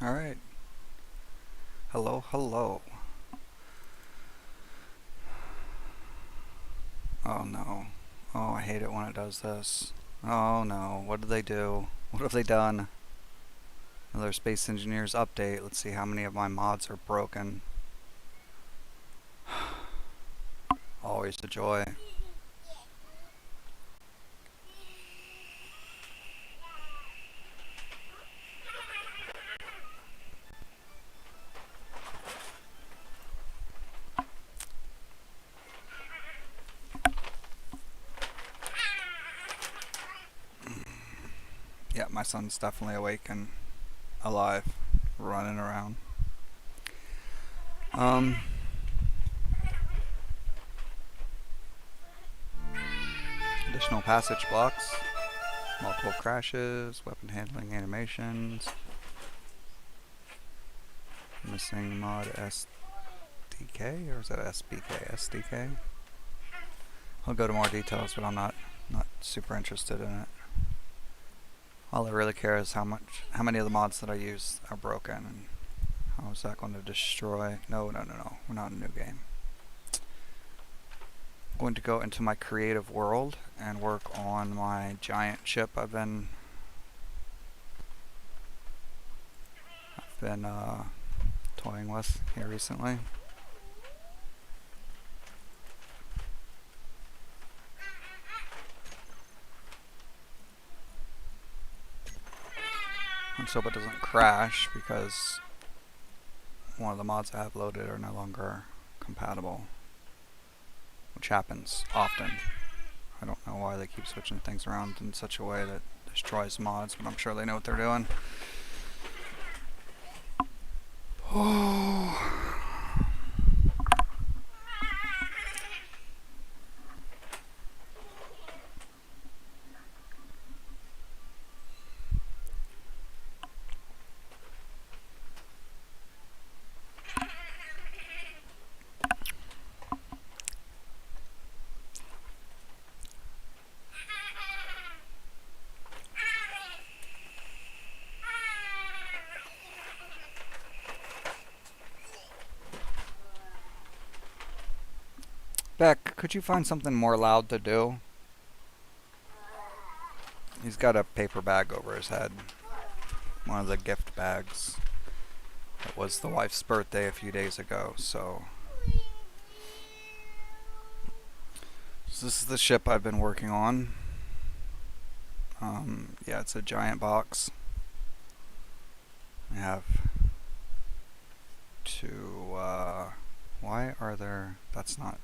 Alright. Hello, hello. Oh no. Oh, I hate it when it does this. Oh no. What did they do? What have they done? Another Space Engineers update. Let's see how many of my mods are broken. Always a joy. Yeah, my son's definitely awake and alive, running around. Um, Additional passage blocks, multiple crashes, weapon handling animations, missing mod SDK, or is that SBK? SDK? I'll go to more details, but I'm not super interested in it. All I really care is how many of the mods that I use are broken, and how is that going to destroy? No, we're not in a new game. I'm going to go into my creative world and work on my giant ship I've been toying with here recently. Let's hope it doesn't crash, because one of the mods I have loaded are no longer compatible, which happens often. I don't know why they keep switching things around in such a way that destroys mods, but I'm sure they know what they're doing. Oh. Beck, could you find something more loud to do? He's got a paper bag over his head. One of the gift bags. It was the wife's birthday a few days ago, so this is the ship I've been working on. Yeah, it's a giant box. I have two, why are there, that's not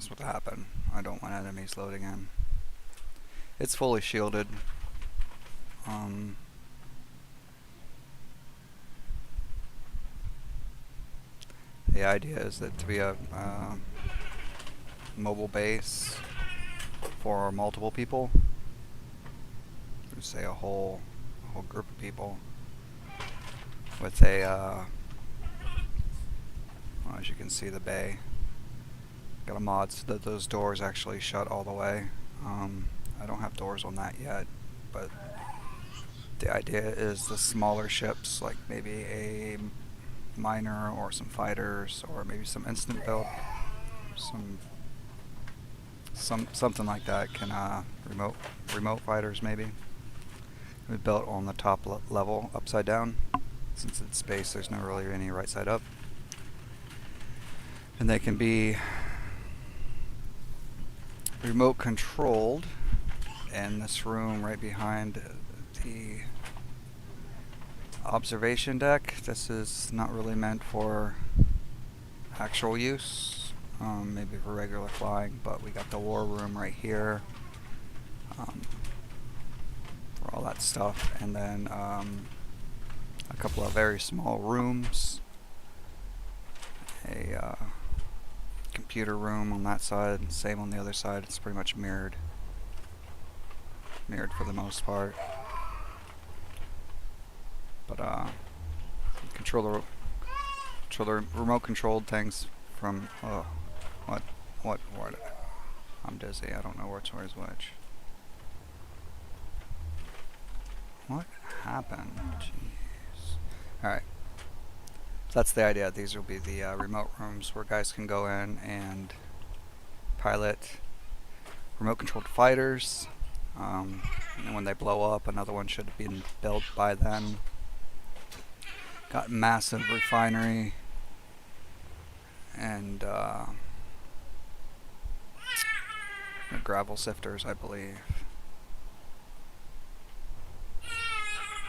supposed to happen. I don't want enemies loading in. It's fully shielded. The idea is that to be a mobile base for multiple people, say a whole group of people, with a well, as you can see, the bay got a mod so that those doors actually shut all the way. I don't have doors on that yet, but the idea is the smaller ships, like maybe a miner or some fighters or maybe some instant build, something like that, can remote fighters maybe. We built on the top level upside down. Since it's space, there's not really any right side up, and they can be remote controlled in this room right behind the observation deck. This is not really meant for actual use, maybe for regular flying, but we got the war room right here for all that stuff, and then a couple of very small rooms, a computer room on that side, same on the other side. It's pretty much mirrored for the most part, but control the remote controlled things from what I'm dizzy. I don't know where's which. What? happen? Jeez. Alright. So that's the idea. These will be the remote rooms where guys can go in and pilot remote controlled fighters. And when they blow up, another one should have been built by then. Got massive refinery and gravel sifters, I believe.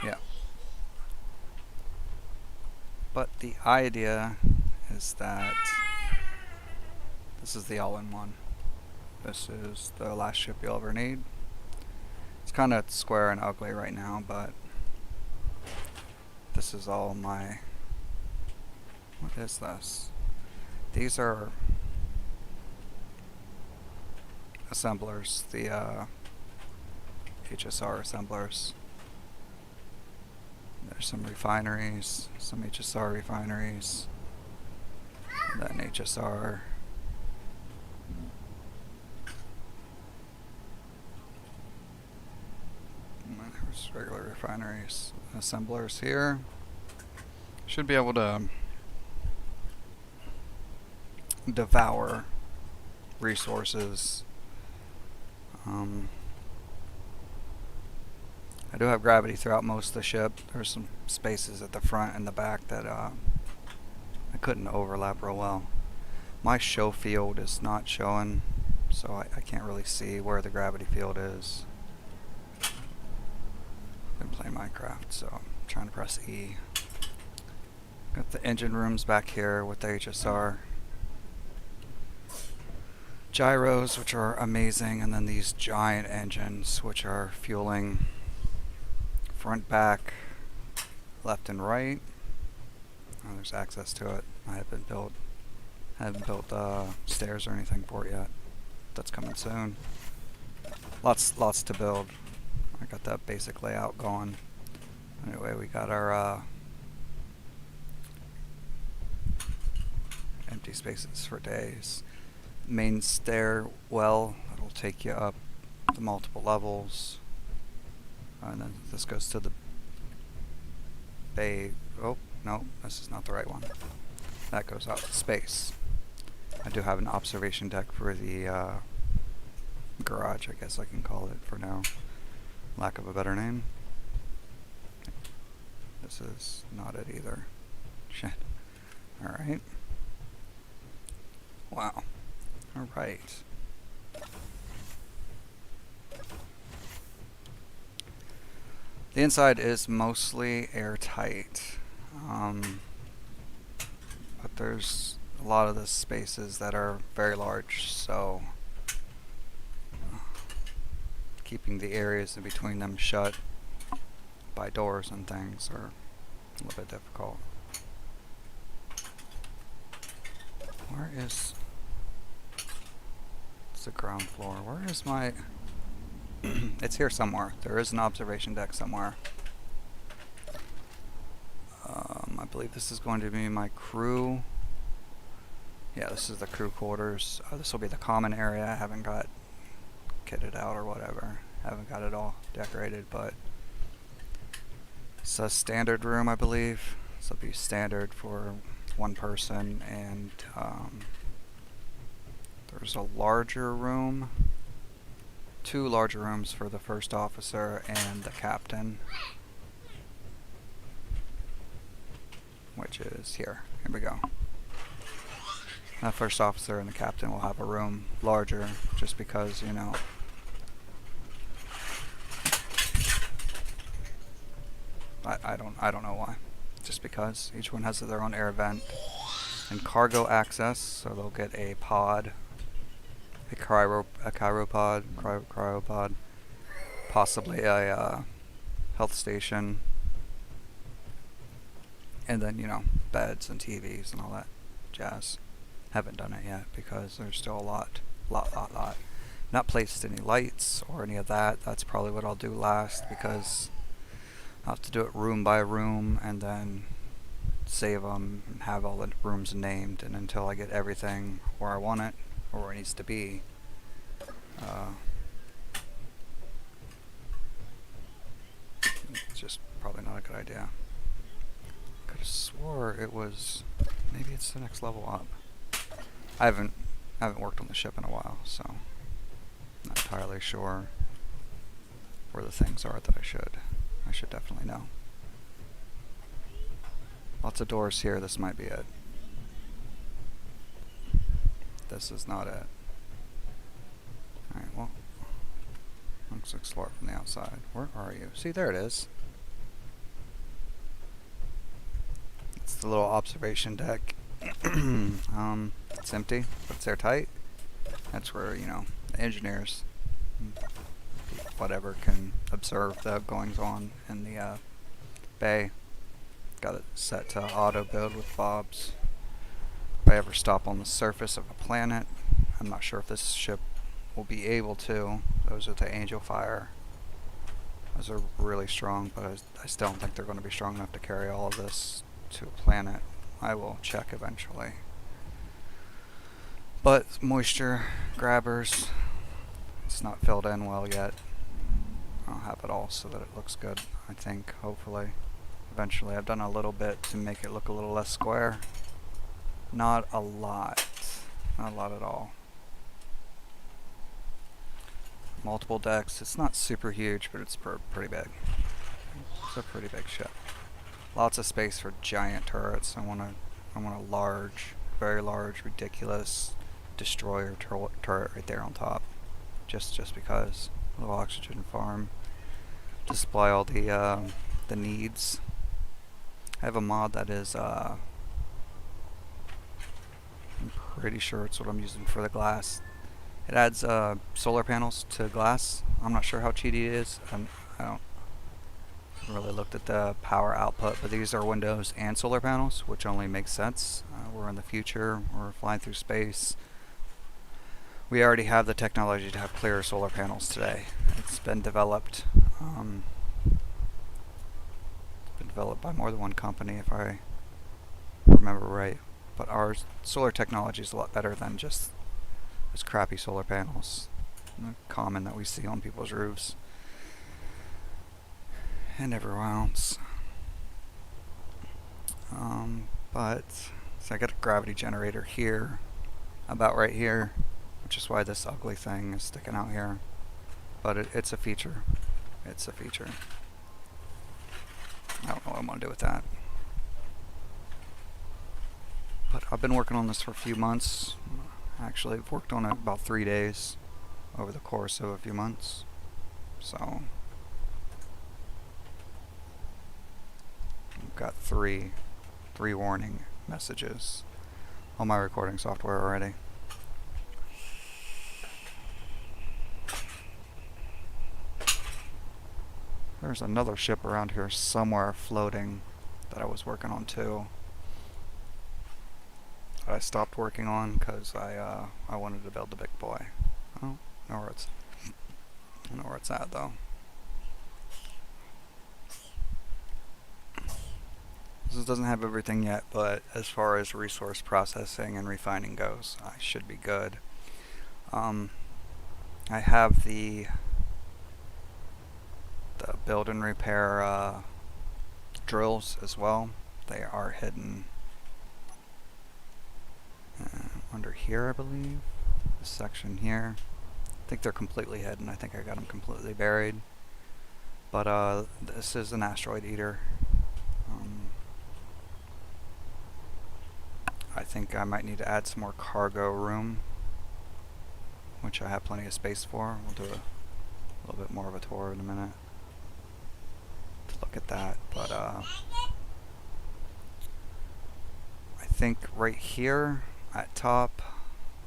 Yeah. But the idea is that this is the all-in-one. This is the last ship you'll ever need. It's kind of square and ugly right now, but this is all my... What is this? These are assemblers, the HSR assemblers. There's some refineries, some HSR refineries, and then HSR. And there's regular refineries. Assemblers here. Should be able to devour resources. I do have gravity throughout most of the ship. There's some spaces at the front and the back that I couldn't overlap real well. My show field is not showing, so I can't really see where the gravity field is. I've been playing Minecraft, so I'm trying to press E. Got the engine rooms back here with the HSR. Gyros, which are amazing, and then these giant engines, which are fueling front, back, left, and right. Oh, there's access to it. I haven't built stairs or anything for it yet. That's coming soon. Lots to build. I got that basic layout going. Anyway, we got our empty spaces for days. Main stairwell that'll take you up the multiple levels. And then this goes to the bay. Oh, no, this is not the right one. That goes out to space. I do have an observation deck for the garage, I guess I can call it for now. Lack of a better name. This is not it either. Shit. Alright. Wow. Alright. The inside is mostly airtight, but there's a lot of the spaces that are very large, so keeping the areas in between them shut by doors and things are a little bit difficult. Where is... It's the ground floor. Where is my... It's here somewhere. There is an observation deck somewhere. I believe this is going to be my crew. Yeah, this is the crew quarters. This will be the common area. I haven't got kitted out or whatever. Haven't got it all decorated, but it's a standard room, I believe. This will be standard for one person, and there's a larger room. 2 larger rooms for the first officer and the captain, which is here. Here we go. The first officer and the captain will have a room larger, just because, you know, I don't know why. Just because each one has their own air vent and cargo access, so they'll get a pod. A cryopod, possibly a health station, and then, you know, beds and TVs and all that jazz. Haven't done it yet because there's still a lot. Not placed any lights or any of that. That's probably what I'll do last, because I'll have to do it room by room and then save them and have all the rooms named, and until I get everything where I want it, or where it needs to be. just probably not a good idea. Could have swore it was, maybe it's the next level up. I haven't worked on the ship in a while, so not entirely sure where the things are that I should definitely know. Lots of doors here. This might be it. This is not it. Alright, well, let's explore from the outside. Where are you? See, there it is. It's the little observation deck. It's empty, but it's airtight. That's where, you know, the engineers, whatever, can observe the goings on in the bay. Got it set to auto build with fobs. If I ever stop on the surface of a planet, I'm not sure if this ship will be able to. Those are the Angelfire. Those are really strong, but I still don't think they're going to be strong enough to carry all of this to a planet. I will check eventually. But moisture grabbers, it's not filled in well yet. I'll have it all so that it looks good, I think, hopefully. Eventually. I've done a little bit to make it look a little less square. Not a lot. Not a lot at all. Multiple decks. It's not super huge, but it's pretty big. It's a pretty big ship. Lots of space for giant turrets. I want a large, very large, ridiculous destroyer turret right there on top. Just because. A little oxygen farm. To supply all the needs. I have a mod that is I'm pretty sure it's what I'm using for the glass. It adds solar panels to glass. I'm not sure how cheaty it is. I don't really looked at the power output, but these are windows and solar panels, which only makes sense. We're in the future. We're flying through space. We already have the technology to have clear solar panels today. It's been developed. Developed by more than one company, if I remember right. But our solar technology is a lot better than just those crappy solar panels, common that we see on people's roofs and everywhere else. But so I got a gravity generator here, about right here, which is why this ugly thing is sticking out here. But it's a feature. It's a feature. I don't know what I'm going to do with that. But I've been working on this for a few months. Actually, I've worked on it about 3 days over the course of a few months. So, I've got three warning messages on my recording software already. There's another ship around here somewhere floating that I was working on too. I stopped working on because I wanted to build the big boy. I don't know where it's at though. This doesn't have everything yet, but as far as resource processing and refining goes, I should be good. I have the build and repair drills as well. They are hidden under here, I believe. This section here. I think they're completely hidden. I think I got them completely buried. But this is an asteroid eater. I think I might need to add some more cargo room, which I have plenty of space for. We'll do a little bit more of a tour in a minute to look at that. But I think right here at top,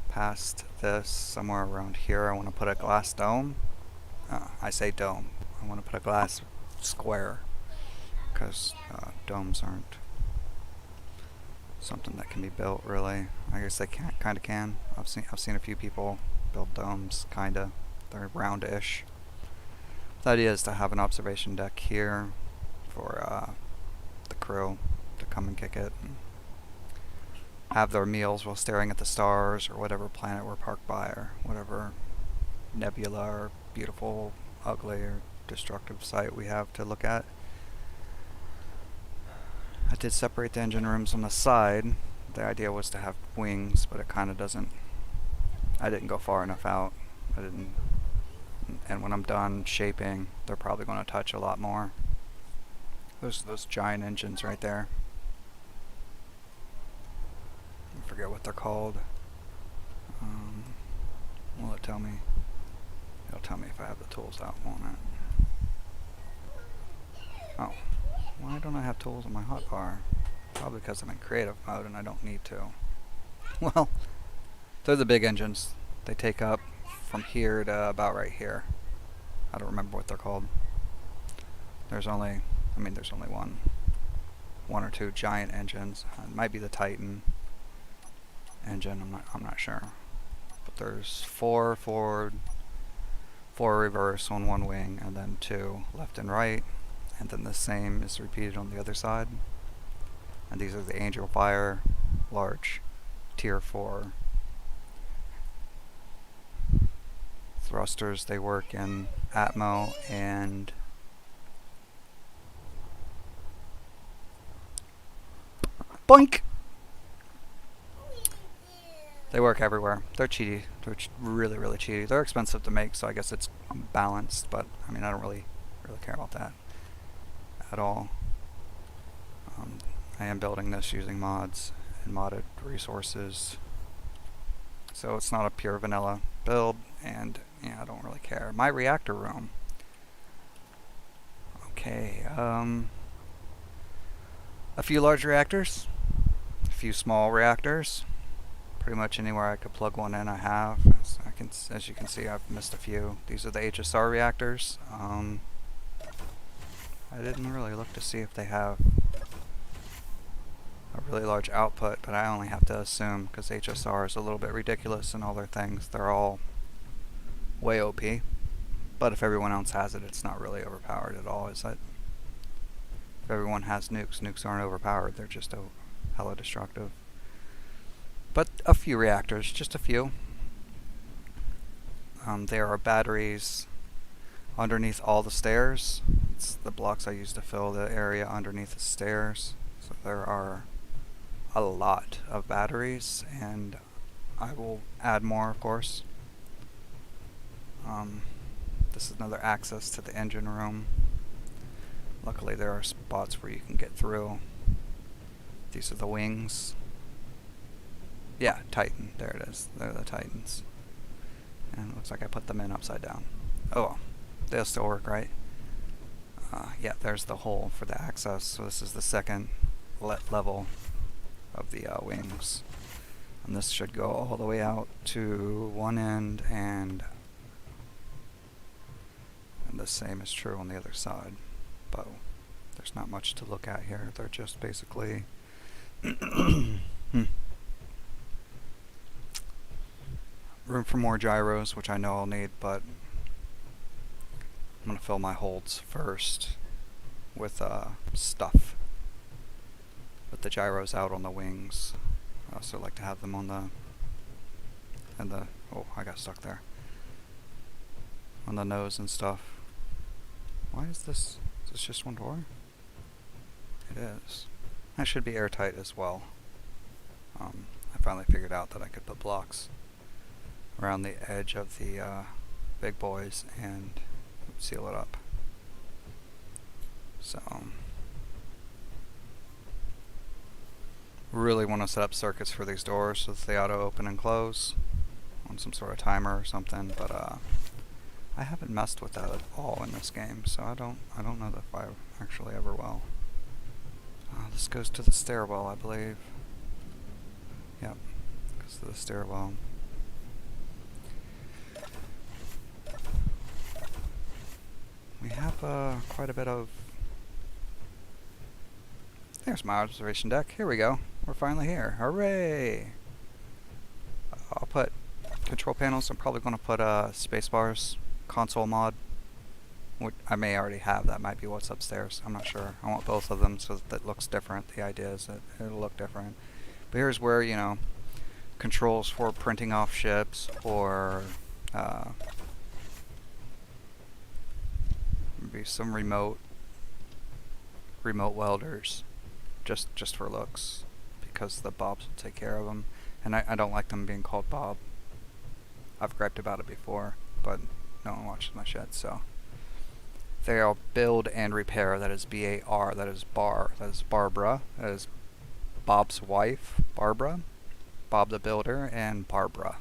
past this, somewhere around here, I want to put a glass dome. I say dome. I want to put a glass square because domes aren't something that can be built really. I guess they kind of can. I've seen a few people build domes, kinda. They're roundish. The idea is to have an observation deck here for the crew to come and kick it and have their meals while staring at the stars or whatever planet we're parked by or whatever nebula or beautiful, ugly, or destructive sight we have to look at. I did separate the engine rooms on the side. The idea was to have wings, but it kind of doesn't. I didn't go far enough out. I didn't. And when I'm done shaping, they're probably going to touch a lot more. Those giant engines right there. I forget what they're called. Will it tell me? It'll tell me if I have the tools out, won't it? Oh, why don't I have tools on my hotbar? Probably because I'm in creative mode and I don't need to. Well, they're the big engines. They take up from here to about right here. I don't remember what they're called. There's only one or two giant engines. It might be the Titan engine. I'm not sure. But there's 4 forward, 4 reverse on one wing, and then 2 left and right, and then the same is repeated on the other side. And these are the Angel Fire large tier 4 thrusters. They work in Atmo and boink! They work everywhere. They're cheaty. They're really, really cheaty. They're expensive to make, so I guess it's balanced, but I mean, I don't really care about that at all. I am building this using mods and modded resources, so it's not a pure vanilla build, and yeah, I don't really care. My reactor room. Okay, a few large reactors, a few small reactors. Pretty much anywhere I could plug one in, I have. As you can see, I've missed a few. These are the HSR reactors. I didn't really look to see if they have a really large output, but I only have to assume because HSR is a little bit ridiculous in all their things. They're all way OP, but if everyone else has it, it's not really overpowered at all, is it? If everyone has nukes, nukes aren't overpowered. They're just hella destructive. But a few reactors, just a few. There are batteries underneath all the stairs. It's the blocks I use to fill the area underneath the stairs. So there are a lot of batteries, and I will add more, of course. This is another access to the engine room. Luckily there are spots where you can get through. These are the wings. Yeah, Titan. There it is. They're the Titans. And it looks like I put them in upside down. Oh well. They'll still work, right? Yeah, there's the hole for the access. So this is the second level of the wings. And this should go all the way out to one end, and the same is true on the other side. But there's not much to look at here. They're just basically room for more gyros, which I know I'll need, but I'm going to fill my holds first with stuff. Put the gyros out on the wings. I also like to have them on the oh, I got stuck there. On the nose and stuff. Why is this just one door? It is. That should be airtight as well. I finally figured out that I could put blocks around the edge of the big boys and seal it up. So really want to set up circuits for these doors so that they auto open and close on some sort of timer or something, but I haven't messed with that at all in this game, so I don't know if I actually ever will. This goes to the stairwell, I believe. Yep, goes to the stairwell. We have quite a bit of... There's my observation deck. Here we go. We're finally here. Hooray! I'll put control panels. I'm probably going to put space bars, console mod. Which I may already have. That might be what's upstairs. I'm not sure. I want both of them so that it looks different. The idea is that it'll look different. But here's where, you know, controls for printing off ships, or maybe some remote welders just for looks, because the Bobs will take care of them, and I don't like them being called Bob. I've griped about it before, but no one watches my shit, so. They are build and repair. That is B-A-R. That is Bar. That is Barbara. That is Bob's wife, Barbara. Bob the Builder, and Barbara.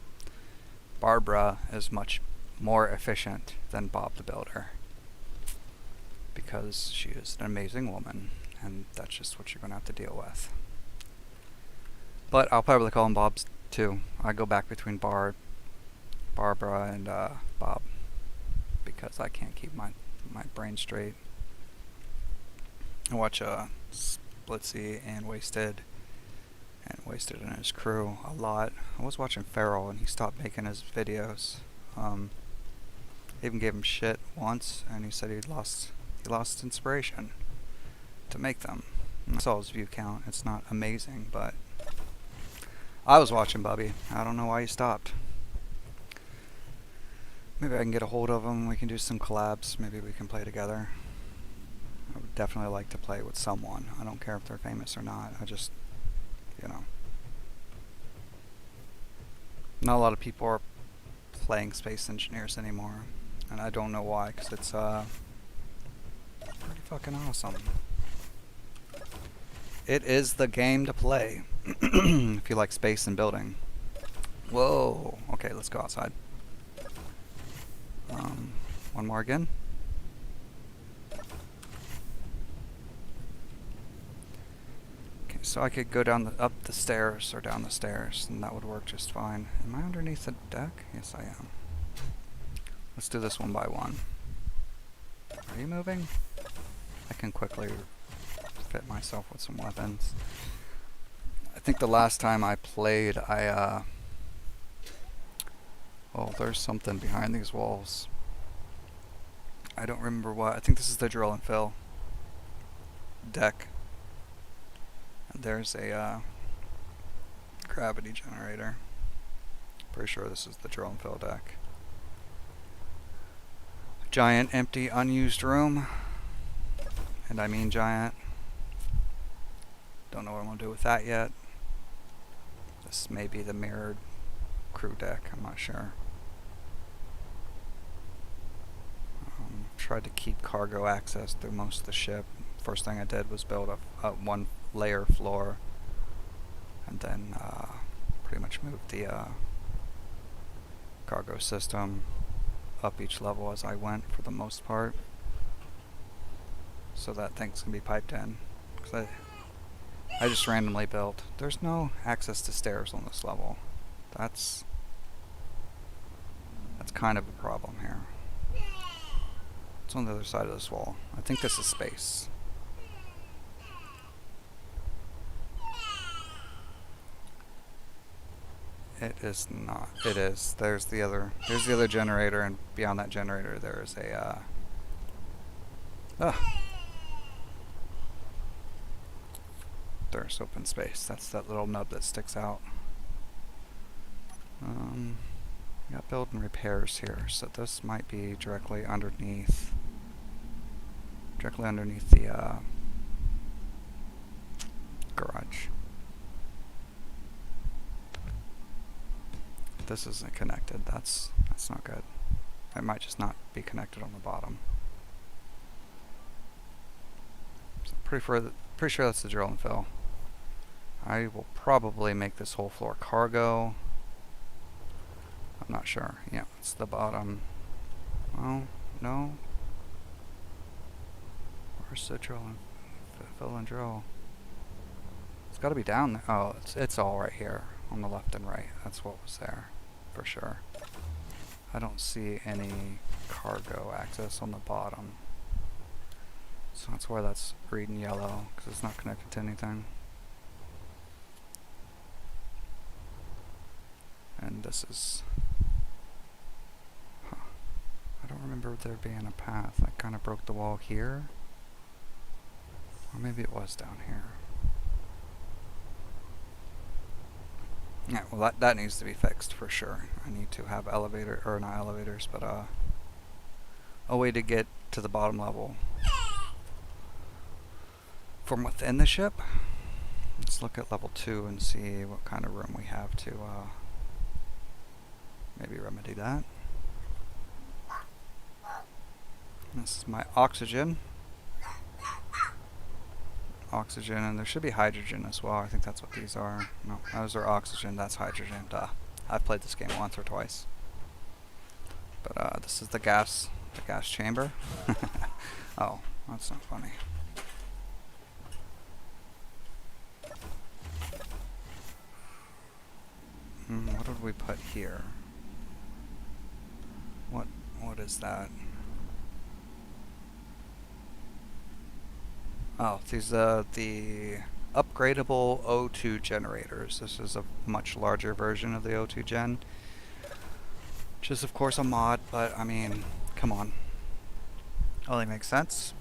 Barbara is much more efficient than Bob the Builder, because she is an amazing woman, and that's just what you're going to have to deal with. But I'll probably call them Bobs too. I go back between Barbara and Bob, because I can't keep my brain straight. I watch Splitsy and Wasted and his crew a lot. I was watching Feral, and he stopped making his videos. I even gave him shit once, and he said he lost inspiration to make them. I saw his view count. It's not amazing, but I was watching Bubby. I don't know why he stopped. Maybe I can get a hold of him. We can do some collabs. Maybe we can play together. I would definitely like to play with someone. I don't care if they're famous or not. I just, not a lot of people are playing Space Engineers anymore, and I don't know why, because it's pretty fucking awesome. It is the game to play if you like space and building. Whoa. Okay, let's go outside. One more again. Okay, so I could go up the stairs or down the stairs, and that would work just fine. Am I underneath the deck? Yes, I am. Let's do this one by one. Are you moving? I can quickly fit myself with some weapons. I think the last time I played, oh, there's something behind these walls. I don't remember what. I think this is the drill and fill deck. And there's a gravity generator. Pretty sure this is the drill and fill deck. Giant, empty, unused room. And I mean giant. Don't know what I'm going to do with that yet. This may be the mirrored crew deck. I'm not sure. Tried to keep cargo access through most of the ship. First thing I did was build a one layer floor, and then pretty much moved the cargo system up each level as I went for the most part, so that things can be piped in. Because I just randomly built. There's no access to stairs on this level. That's kind of a problem here. It's on the other side of this wall. I think this is space. It is not. It is. There's the other generator, and beyond that generator there is a there's open space. That's that little nub that sticks out. Got build and repairs here, so this might be directly underneath the garage. This isn't connected. That's not good. It might just not be connected on the bottom. So pretty sure that's the drill and fill. I will probably make this whole floor cargo. I'm not sure. Yeah, it's the bottom. Well, no. Where's the drill and fill and drill? It's got to be down there. Oh, it's all right here on the left and right. That's what was there, for sure. I don't see any cargo access on the bottom. So that's why that's green and yellow, because it's not connected to anything. And this is... Huh. I don't remember there being a path. I kind of broke the wall here. Or maybe it was down here. Yeah, well that needs to be fixed for sure. I need to have elevator, or not elevators, but a way to get to the bottom level from within the ship. Let's look at level 2 and see what kind of room we have to maybe remedy that. This is my oxygen. Oxygen, and there should be hydrogen as well. I think that's what these are. No, those are oxygen, that's hydrogen. Duh. I've played this game once or twice. But this is the gas chamber. Oh, that's not funny. What did we put here? What is that? Oh, these are the upgradable O2 generators. This is a much larger version of the O2 gen, which is of course a mod, but I mean, come on. Only makes sense.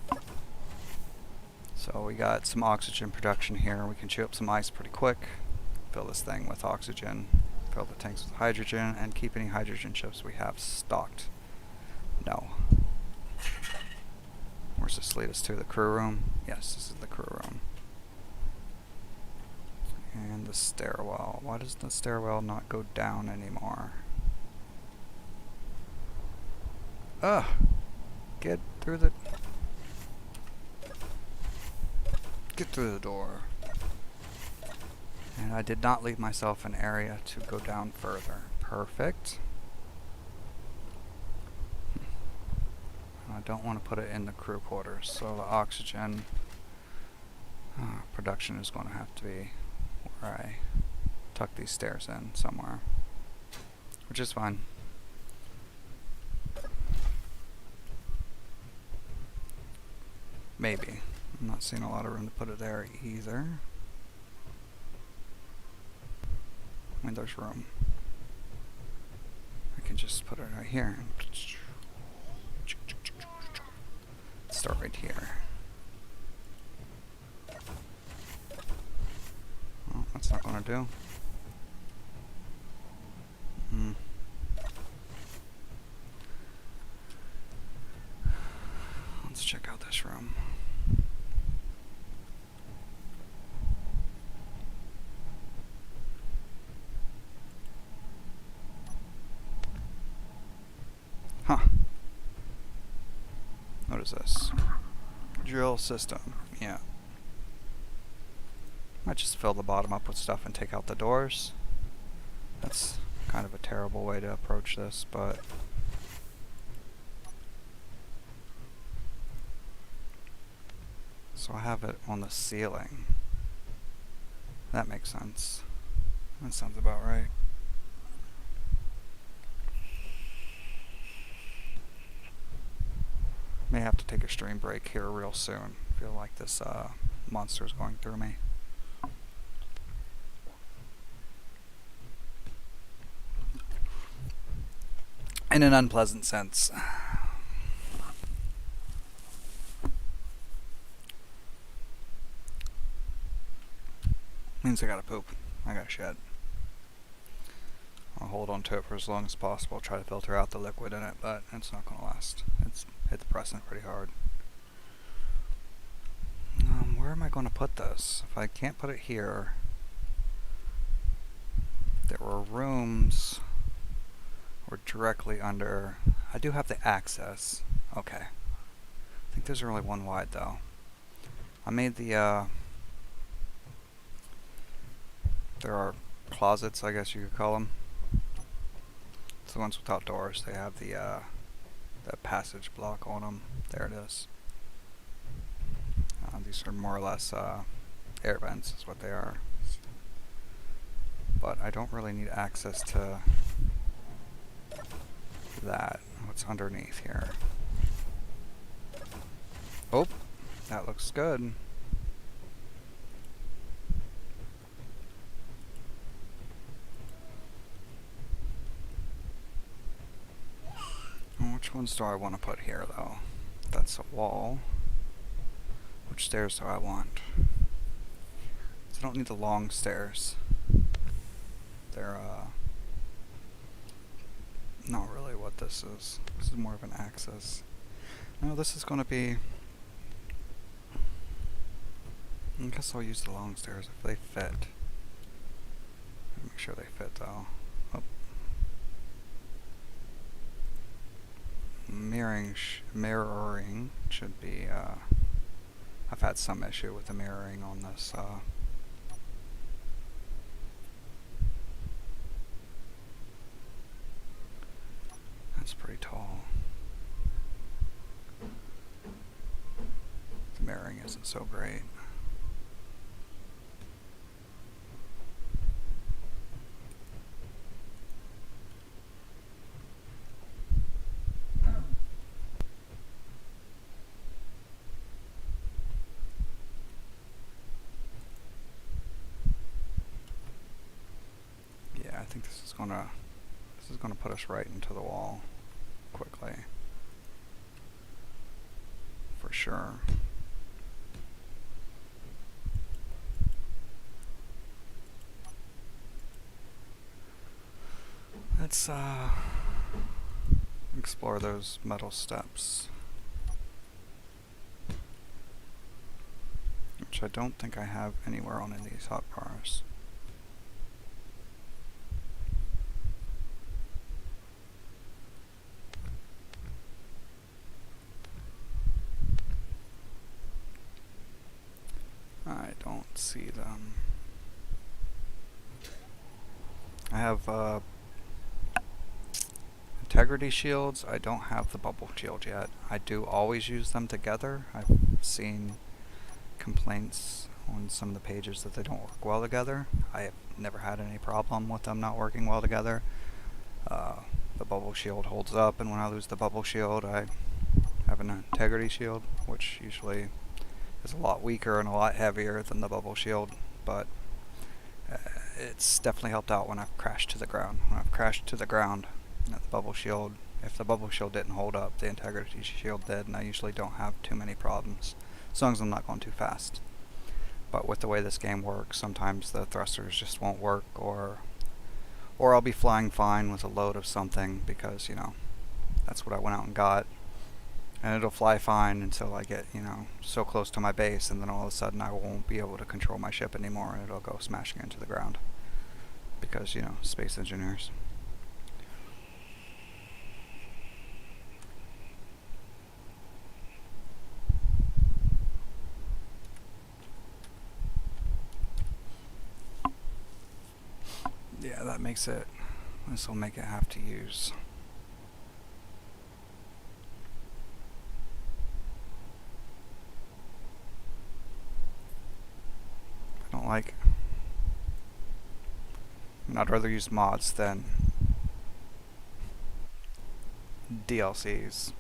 So we got some oxygen production here. We can chew up some ice pretty quick, fill this thing with oxygen, fill the tanks with hydrogen, and keep any hydrogen chips we have stocked. No. Where's this lead us to? The crew room? Yes, this is the crew room. And the stairwell. Why does the stairwell not go down anymore? Ugh! Get through the door. And I did not leave myself an area to go down further. Perfect. I don't want to put it in the crew quarters, so the oxygen production is going to have to be where I tuck these stairs in somewhere, which is fine. Maybe. I'm not seeing a lot of room to put it there either. I mean, there's room. I can just put it right here. Start right here. Well, that's not gonna do. Let's check out this room. Huh. What is this? Drill system. Yeah. Might just fill the bottom up with stuff and take out the doors. That's kind of a terrible way to approach this, but so I have it on the ceiling. That makes sense. That sounds about right. May have to take a stream break here real soon. I feel like this monster is going through me. In an unpleasant sense. Means I gotta poop. I gotta shed. I'll hold on to it for as long as possible, try to filter out the liquid in it, but it's not gonna last. It's hit the precedent pretty hard. Where am I going to put this? If I can't put it here, there were rooms or directly under. I do have the access. Okay. I think there's only one wide though. I made the there are closets, I guess you could call them. It's the ones without doors. They have the passage block on them. There it is. These are more or less air vents is what they are. But I don't really need access to that. What's underneath here? Oh, that looks good. Which ones do I want to put here though? That's a wall. Which stairs do I want? So I don't need the long stairs. They're not really what this is. This is more of an access. No, this is going to be I guess I'll use the long stairs if they fit. Make sure they fit though. Oh. Mirroring should be, I've had some issue with the mirroring on this, that's pretty tall. The mirroring isn't so great. Yeah, I think this is gonna put us right into the wall quickly. For sure. Let's explore those metal steps, which I don't think I have anywhere on any of these hotbars. I don't see them. I have integrity shields. I don't have the bubble shield yet. I do always use them together. I've seen complaints on some of the pages that they don't work well together. I have never had any problem with them not working well together. The bubble shield holds up, and when I lose the bubble shield, I have an integrity shield, which usually is a lot weaker and a lot heavier than the bubble shield, but it's definitely helped out when I've crashed to the ground. When I've crashed to the ground, the bubble shield, if the bubble shield didn't hold up, the integrity shield did, and I usually don't have too many problems, as long as I'm not going too fast. But with the way this game works, sometimes the thrusters just won't work, or I'll be flying fine with a load of something because, you know, that's what I went out and got. And it'll fly fine until I get, you know, so close to my base, and then all of a sudden I won't be able to control my ship anymore, and it'll go smashing into the ground. Because, you know, space engineers. Yeah, that makes it, this will make it have to use. I don't like, I'd rather use mods than DLCs.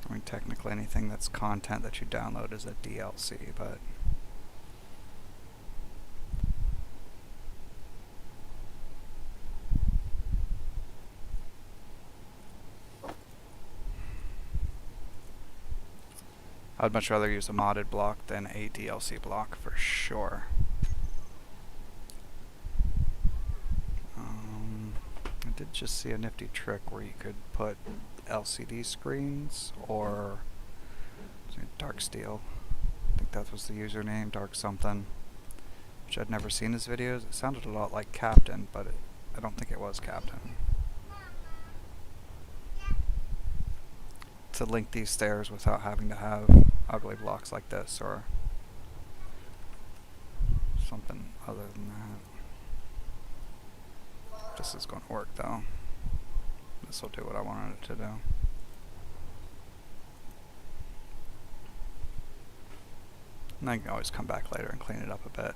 I mean, technically anything that's content that you download is a DLC, but I'd much rather use a modded block than a DLC block for sure. I did just see a nifty trick where you could put LCD screens or dark steel. I think that was the username, dark something, which I'd never seen his videos. It sounded a lot like Captain, but I don't think it was Captain. To link these stairs without having to have ugly blocks like this or something other than that. This is going to work though. This will do what I wanted it to do. And I can always come back later and clean it up a bit.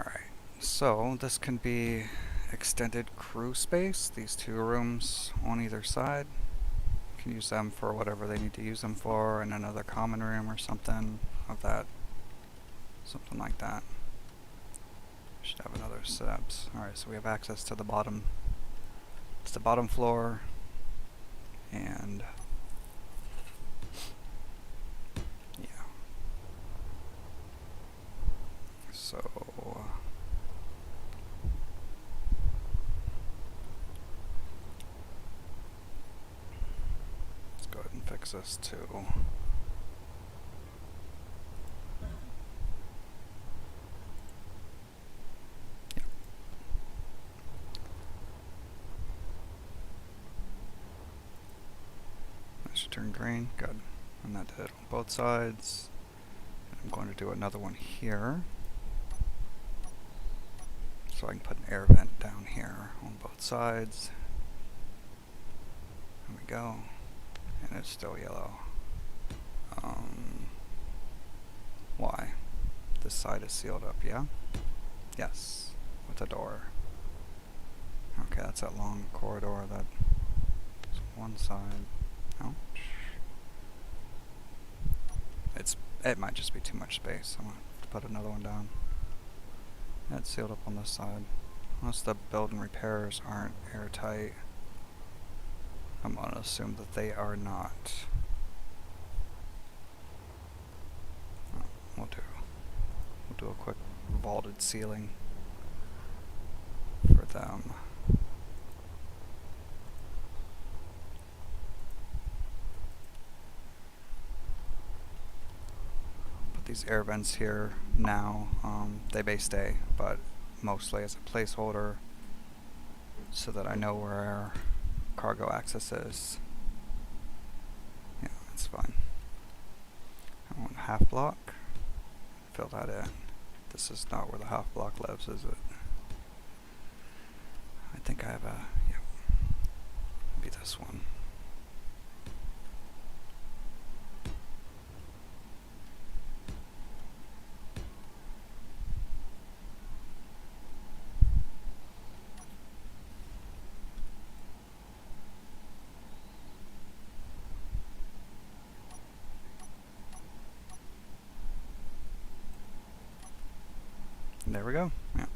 Alright, so this can be extended crew space, these two rooms on either side. You can use them for whatever they need to use them for, in another common room or something of that, something like that. Should have another steps. Alright, so we have access to the bottom. It's the bottom floor, and yeah. So access to. Yep. That should turn green. Good. And that did it on both sides. And I'm going to do another one here. So I can put an air vent down here on both sides. There we go. And it's still yellow. Why? This side is sealed up, yeah? Yes. With a door. Okay, that's that long corridor that's one side. Ouch. It might just be too much space. I'm gonna have to put another one down. That's sealed up on this side. Unless the build and repairs aren't airtight. I'm gonna assume that they are not. We'll do a quick vaulted ceiling for them. Put these air vents here now. They may stay, but mostly as a placeholder so that I know where our cargo access is. Yeah, that's fine. I want a half block. Fill that in. This is not where the half block lives, is it? I think I have a, yeah, be this one. There we go. Yeah.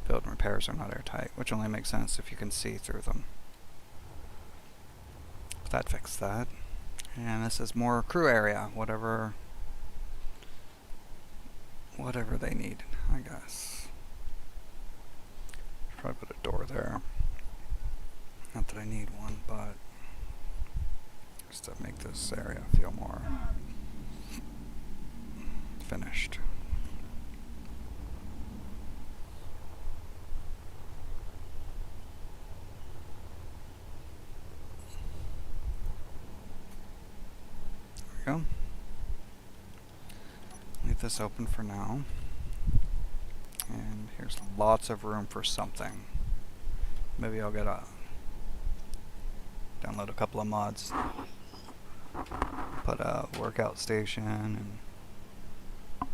Build and repairs are not airtight, which only makes sense if you can see through them. But that fixed that. And this is more crew area, whatever they need, I guess. Should probably put a door there. Not that I need one, but just to make this area feel more finished. Go. Leave this open for now. And here's lots of room for something. Maybe I'll get download a couple of mods. Put a workout station and I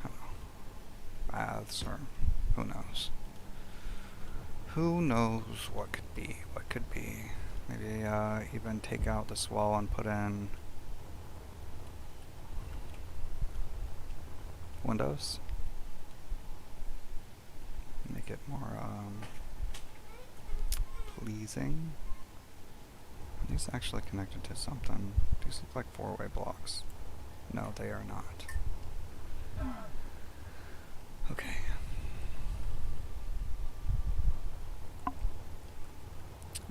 don't know, baths or who knows. Who knows what could be, what could be. Maybe even take out this wall and put in windows. Make it more pleasing. Are these actually connected to something? These look like four-way blocks. No, they are not. Okay.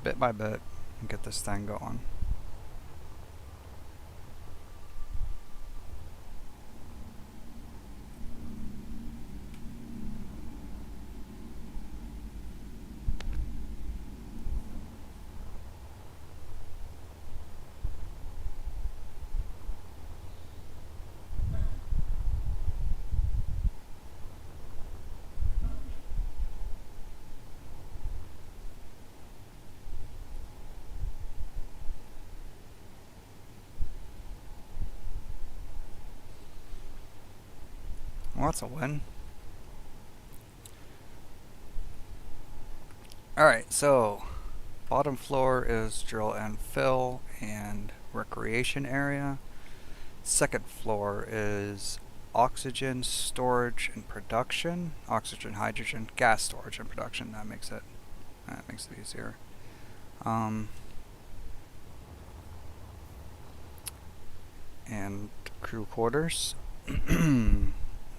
Bit by bit, get this thing going. Well, that's a win. Alright, so bottom floor is drill and fill and recreation area. Second floor is oxygen storage and production. Oxygen, hydrogen, gas storage and production. That makes it easier. And crew quarters.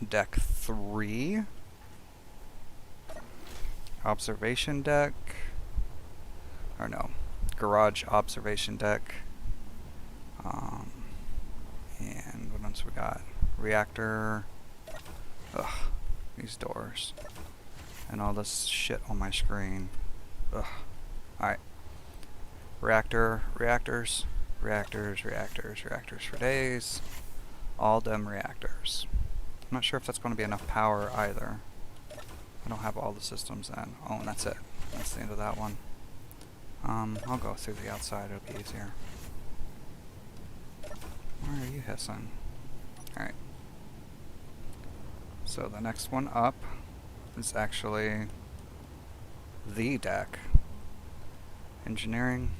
Deck 3. Observation deck. Or no. Garage observation deck. Um, and what else we got? Reactor. Ugh, these doors. And all this shit on my screen. Ugh. Alright. Reactors for days. All them reactors. I'm not sure if that's going to be enough power either. I don't have all the systems in. Oh, and that's it. That's the end of that one. I'll go through the outside, it'll be easier. Why are you hissing? Alright. So the next one up is actually the deck. Engineering.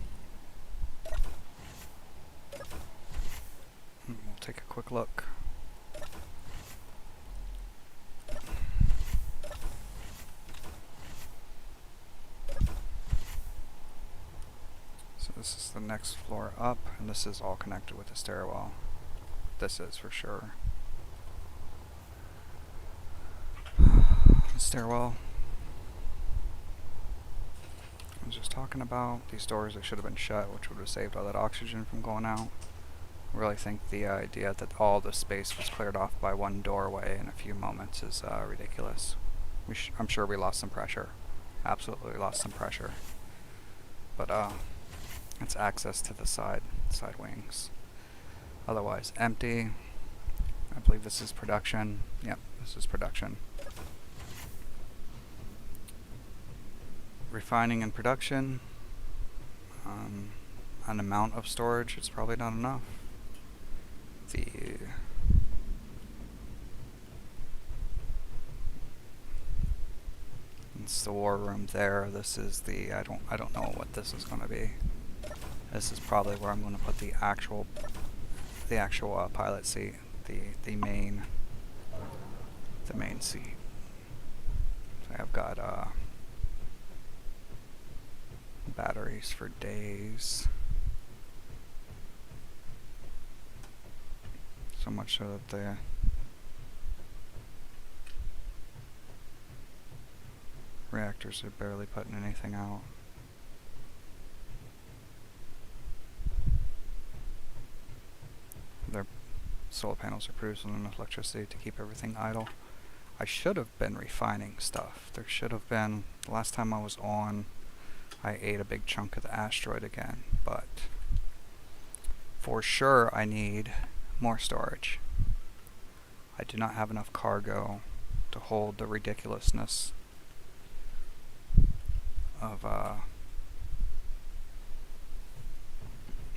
We'll take a quick look. So this is the next floor up, and this is all connected with the stairwell. This is for sure. The stairwell I was just talking about. These doors, they should have been shut, which would have saved all that oxygen from going out. I really think the idea that all the space was cleared off by one doorway in a few moments is ridiculous. I'm sure we lost some pressure. Absolutely lost some pressure. But it's access to the side wings. Otherwise empty. I believe this is production. Yep, this is production. Refining and production. An amount of storage, it's probably not enough. It's the war room there. This is the I don't know what this is going to be. This is probably where I'm going to put the actual pilot seat, the main seat. So I've got batteries for days. So much so that the reactors are barely putting anything out. Their solar panels are producing enough electricity to keep everything idle. I should have been refining stuff. There should have been, the last time I was on, I ate a big chunk of the asteroid again, but for sure I need more storage. I do not have enough cargo to hold the ridiculousness of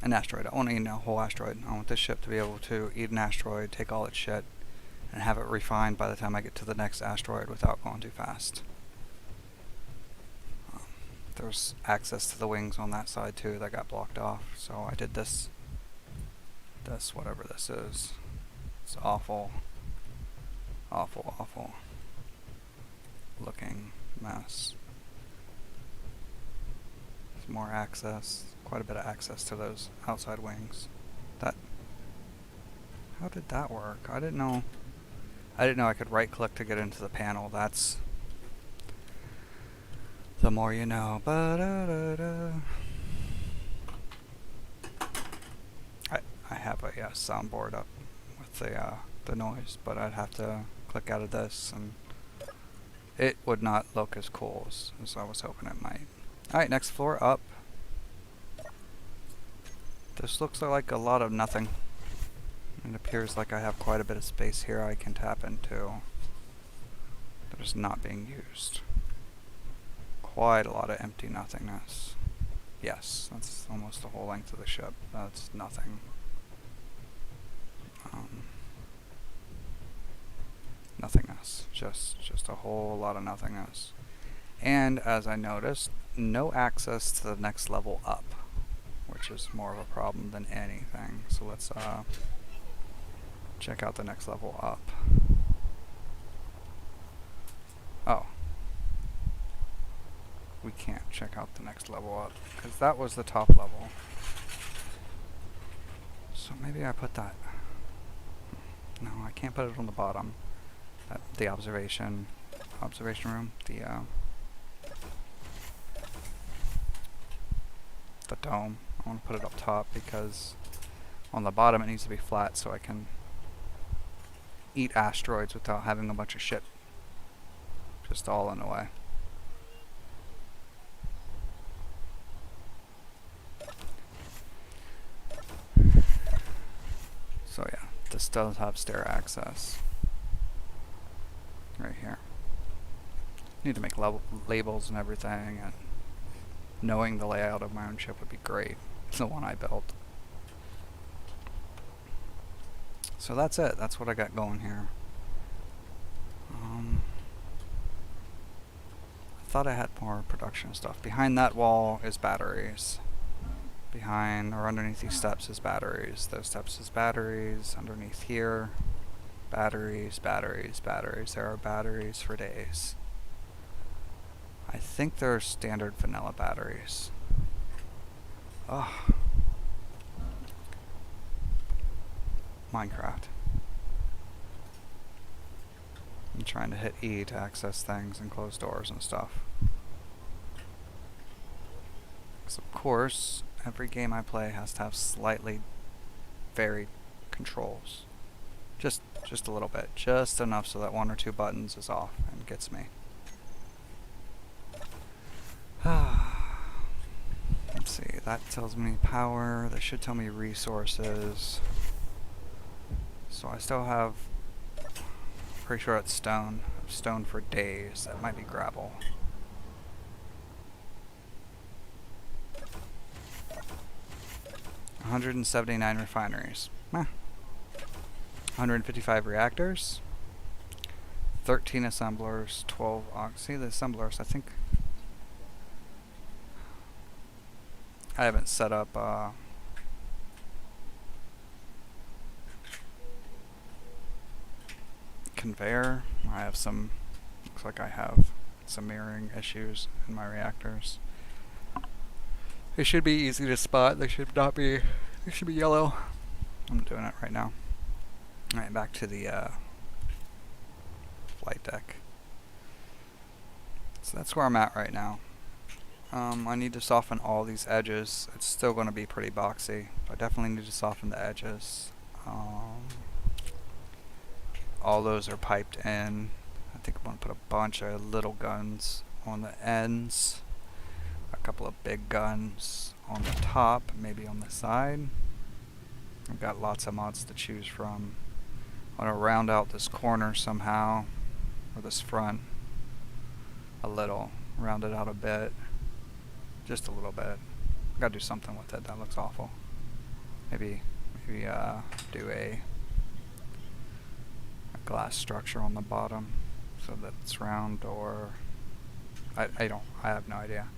an asteroid. I want to eat a whole asteroid. I want this ship to be able to eat an asteroid, take all its shit, and have it refined by the time I get to the next asteroid without going too fast. There's access to the wings on that side too that got blocked off, so I did this whatever this is. It's awful looking mess. There's more access, quite a bit of access to those outside wings. How did that work? I didn't know I could right click to get into the panel. That's the more you know. I have a soundboard up with the noise, but I'd have to click out of this, and it would not look as cool as I was hoping it might. Alright, next floor up. This looks like a lot of nothing. It appears like I have quite a bit of space here I can tap into that is not being used. Quite a lot of empty nothingness. Yes, that's almost the whole length of the ship. That's nothing. Nothingness. Just a whole lot of nothingness. And as I noticed, no access to the next level up, which is more of a problem than anything. So let's check out the next level up. Oh. We can't check out the next level up, because that was the top level. So maybe I put that... No, I can't put it on the bottom. The observation room, the dome. I want to put it up top because On the bottom it needs to be flat so I can eat asteroids without having a bunch of shit just all in the way. So yeah, this does have stair access. Right here. Need to make labels and everything, and knowing the layout of my own ship would be great. It's the one I built. So that's it. That's what I got going here. I thought I had more production stuff. Behind that wall is batteries. Behind or underneath these steps is batteries. Those steps is batteries. Underneath here, batteries, batteries, batteries. There are batteries for days. I think they're standard vanilla batteries. Ugh. Minecraft. I'm trying to hit E to access things and close doors and stuff. Because of course, every game I play has to have slightly varied controls. Just a little bit. Just enough so that one or two buttons is off and gets me. Let's see, that tells me power. That should tell me resources. So I still have, pretty sure it's stone. Stone for days. That might be gravel. $179 refineries. 155 reactors. 13 assemblers. 12. See the assemblers? I think I haven't set up. Conveyor. I have some. Looks like I have some mirroring issues in my reactors. They should be easy to spot. They should not be. They should be yellow. I'm doing it right now. Alright, back to the flight deck. So that's where I'm at right now. I need to soften all these edges. It's still going to be pretty boxy. I definitely need to soften the edges. All those are piped in. I think I'm going to put a bunch of little guns on the ends. A couple of big guns on the top, maybe on the side. I've got lots of mods to choose from. I want to round out this corner somehow, or this front a little. Round it out a bit. Just a little bit. Gotta do something with it. That looks awful. Maybe do a glass structure on the bottom so that it's round, or I have no idea.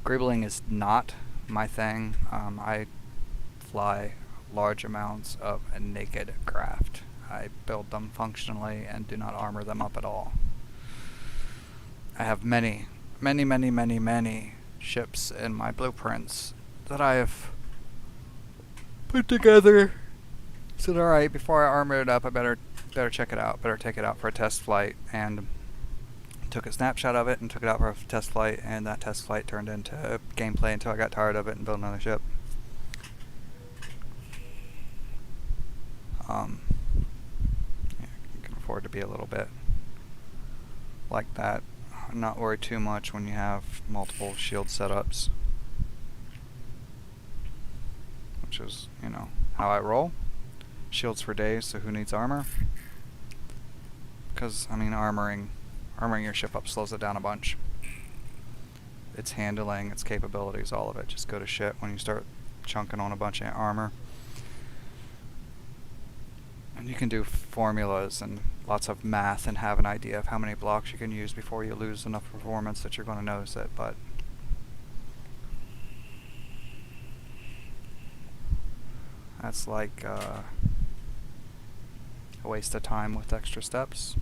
Greebling is not my thing. I fly large amounts of naked craft. I build them functionally and do not armor them up at all. I have many ships in my blueprints that I have put together. Said, alright, before I armor it up, I better check it out. Better take it out for a test flight, and took a snapshot of it and took it out for a test flight, and that test flight turned into gameplay until I got tired of it and built another ship. Yeah, you can afford to be a little bit like that. Not worry too much when you have multiple shield setups, which is, you know, how I roll. Shields for days, so who needs armor? Because, I mean, armoring your ship up slows it down a bunch. Its handling, its capabilities, all of it just go to shit when you start chunking on a bunch of armor. And you can do formulas and lots of math and have an idea of how many blocks you can use before you lose enough performance that you're going to notice it, but that's like a waste of time with extra steps.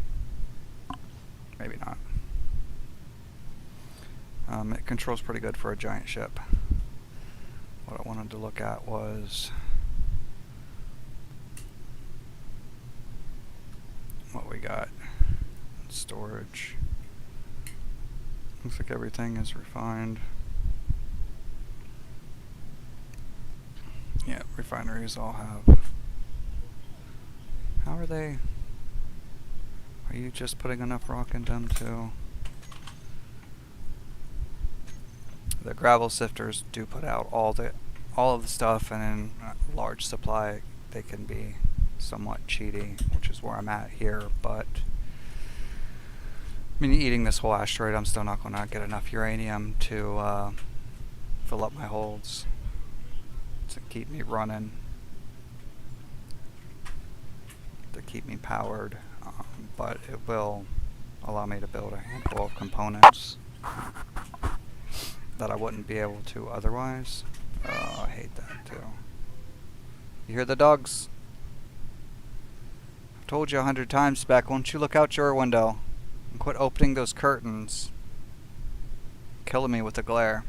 Maybe not. It controls pretty good for a giant ship. What I wanted to look at was what we got. Storage. Looks like everything is refined. Yeah, refineries all have. How are they? Are you just putting enough rock in them to... The gravel sifters do put out all of the stuff, and in a large supply they can be somewhat cheaty, which is where I'm at here, but I mean, eating this whole asteroid, I'm still not going to get enough uranium to fill up my holds to keep me running, to keep me powered, but it will allow me to build a handful of components that I wouldn't be able to otherwise. I hate that too. You hear the dogs? I've told you 100 times back, won't you look out your window and quit opening those curtains? Killing me with the glare.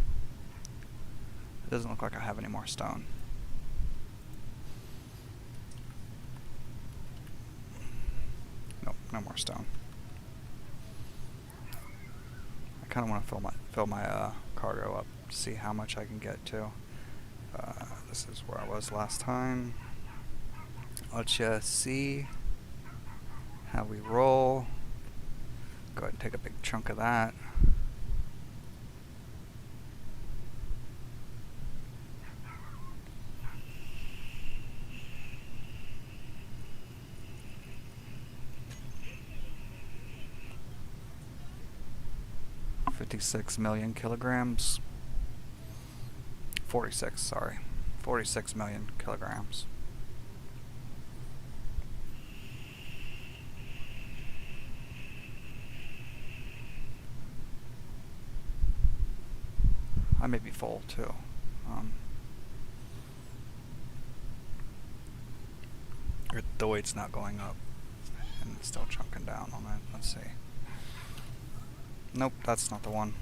It doesn't look like I have any more stone. Nope, no more stone. I kind of want to fill my cargo up to see how much I can get to. This is where I was last time. Let's just see how we roll. Go ahead and take a big chunk of that. $56 million kilograms. 46, sorry. 46 million kilograms. I may be full too. The weight's not going up and it's still chunking down on it. Let's see. Nope, that's not the one.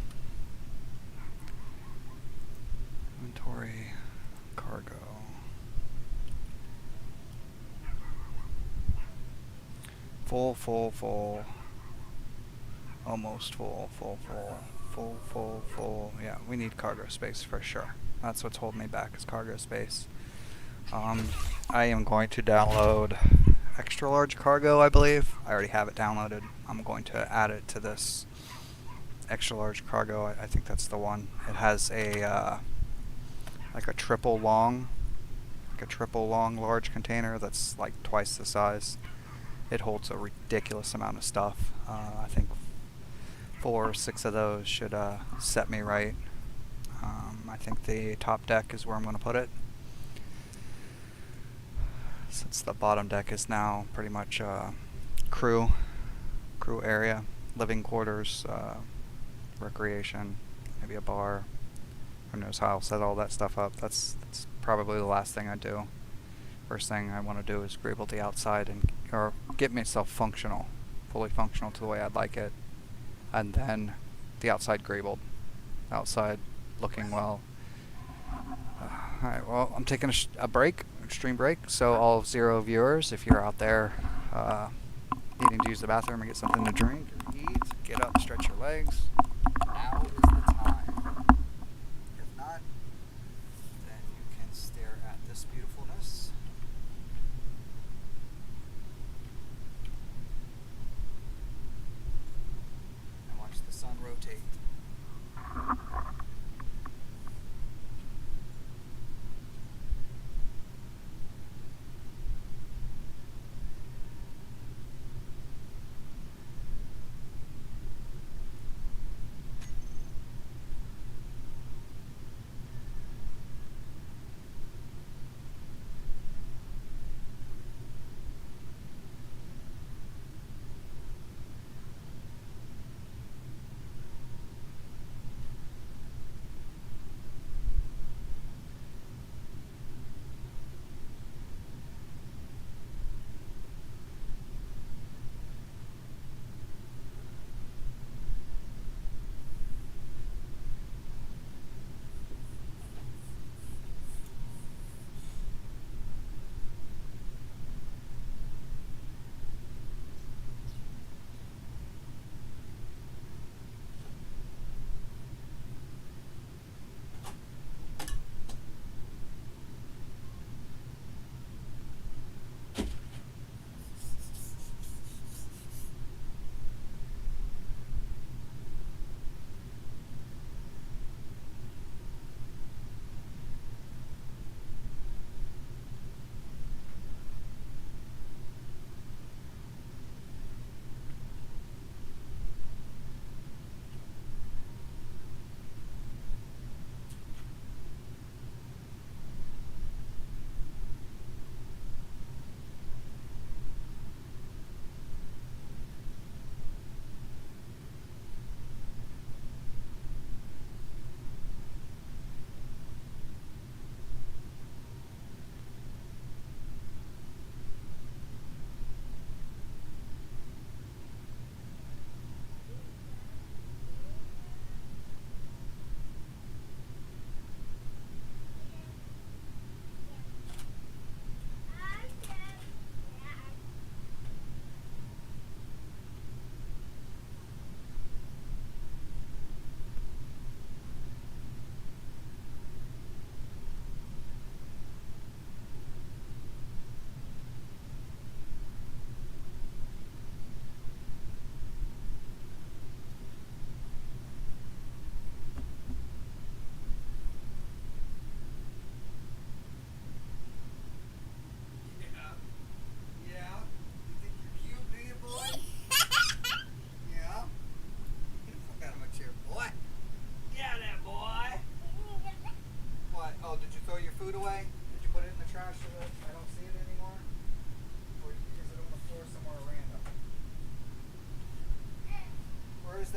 Inventory, cargo. Full, full, full. Almost full, full, full. Full, full, full. Yeah, we need cargo space for sure. That's what's holding me back, is cargo space. I am going to download extra large cargo, I believe. I already have it downloaded. I'm going to add it to this extra large cargo. I think that's the one. It has a like a triple long large container that's like twice the size. It holds a ridiculous amount of stuff. I think 4 or 6 of those should set me right. I think the top deck is where I'm going to put it, since the bottom deck is now pretty much crew area, living quarters, recreation, maybe a bar. Who knows how I'll set all that stuff up. That's probably the last thing I do. First thing I want to do is greeble the outside or get myself functional, fully functional to the way I'd like it, and then the outside greebled, outside looking well. Alright, well, I'm taking a break, extreme break, so all 0 viewers, if you're out there needing to use the bathroom or get something to drink or eat, get up, stretch your legs, now is the time. If not, then you can stare at this beautifulness. And watch the sun rotate.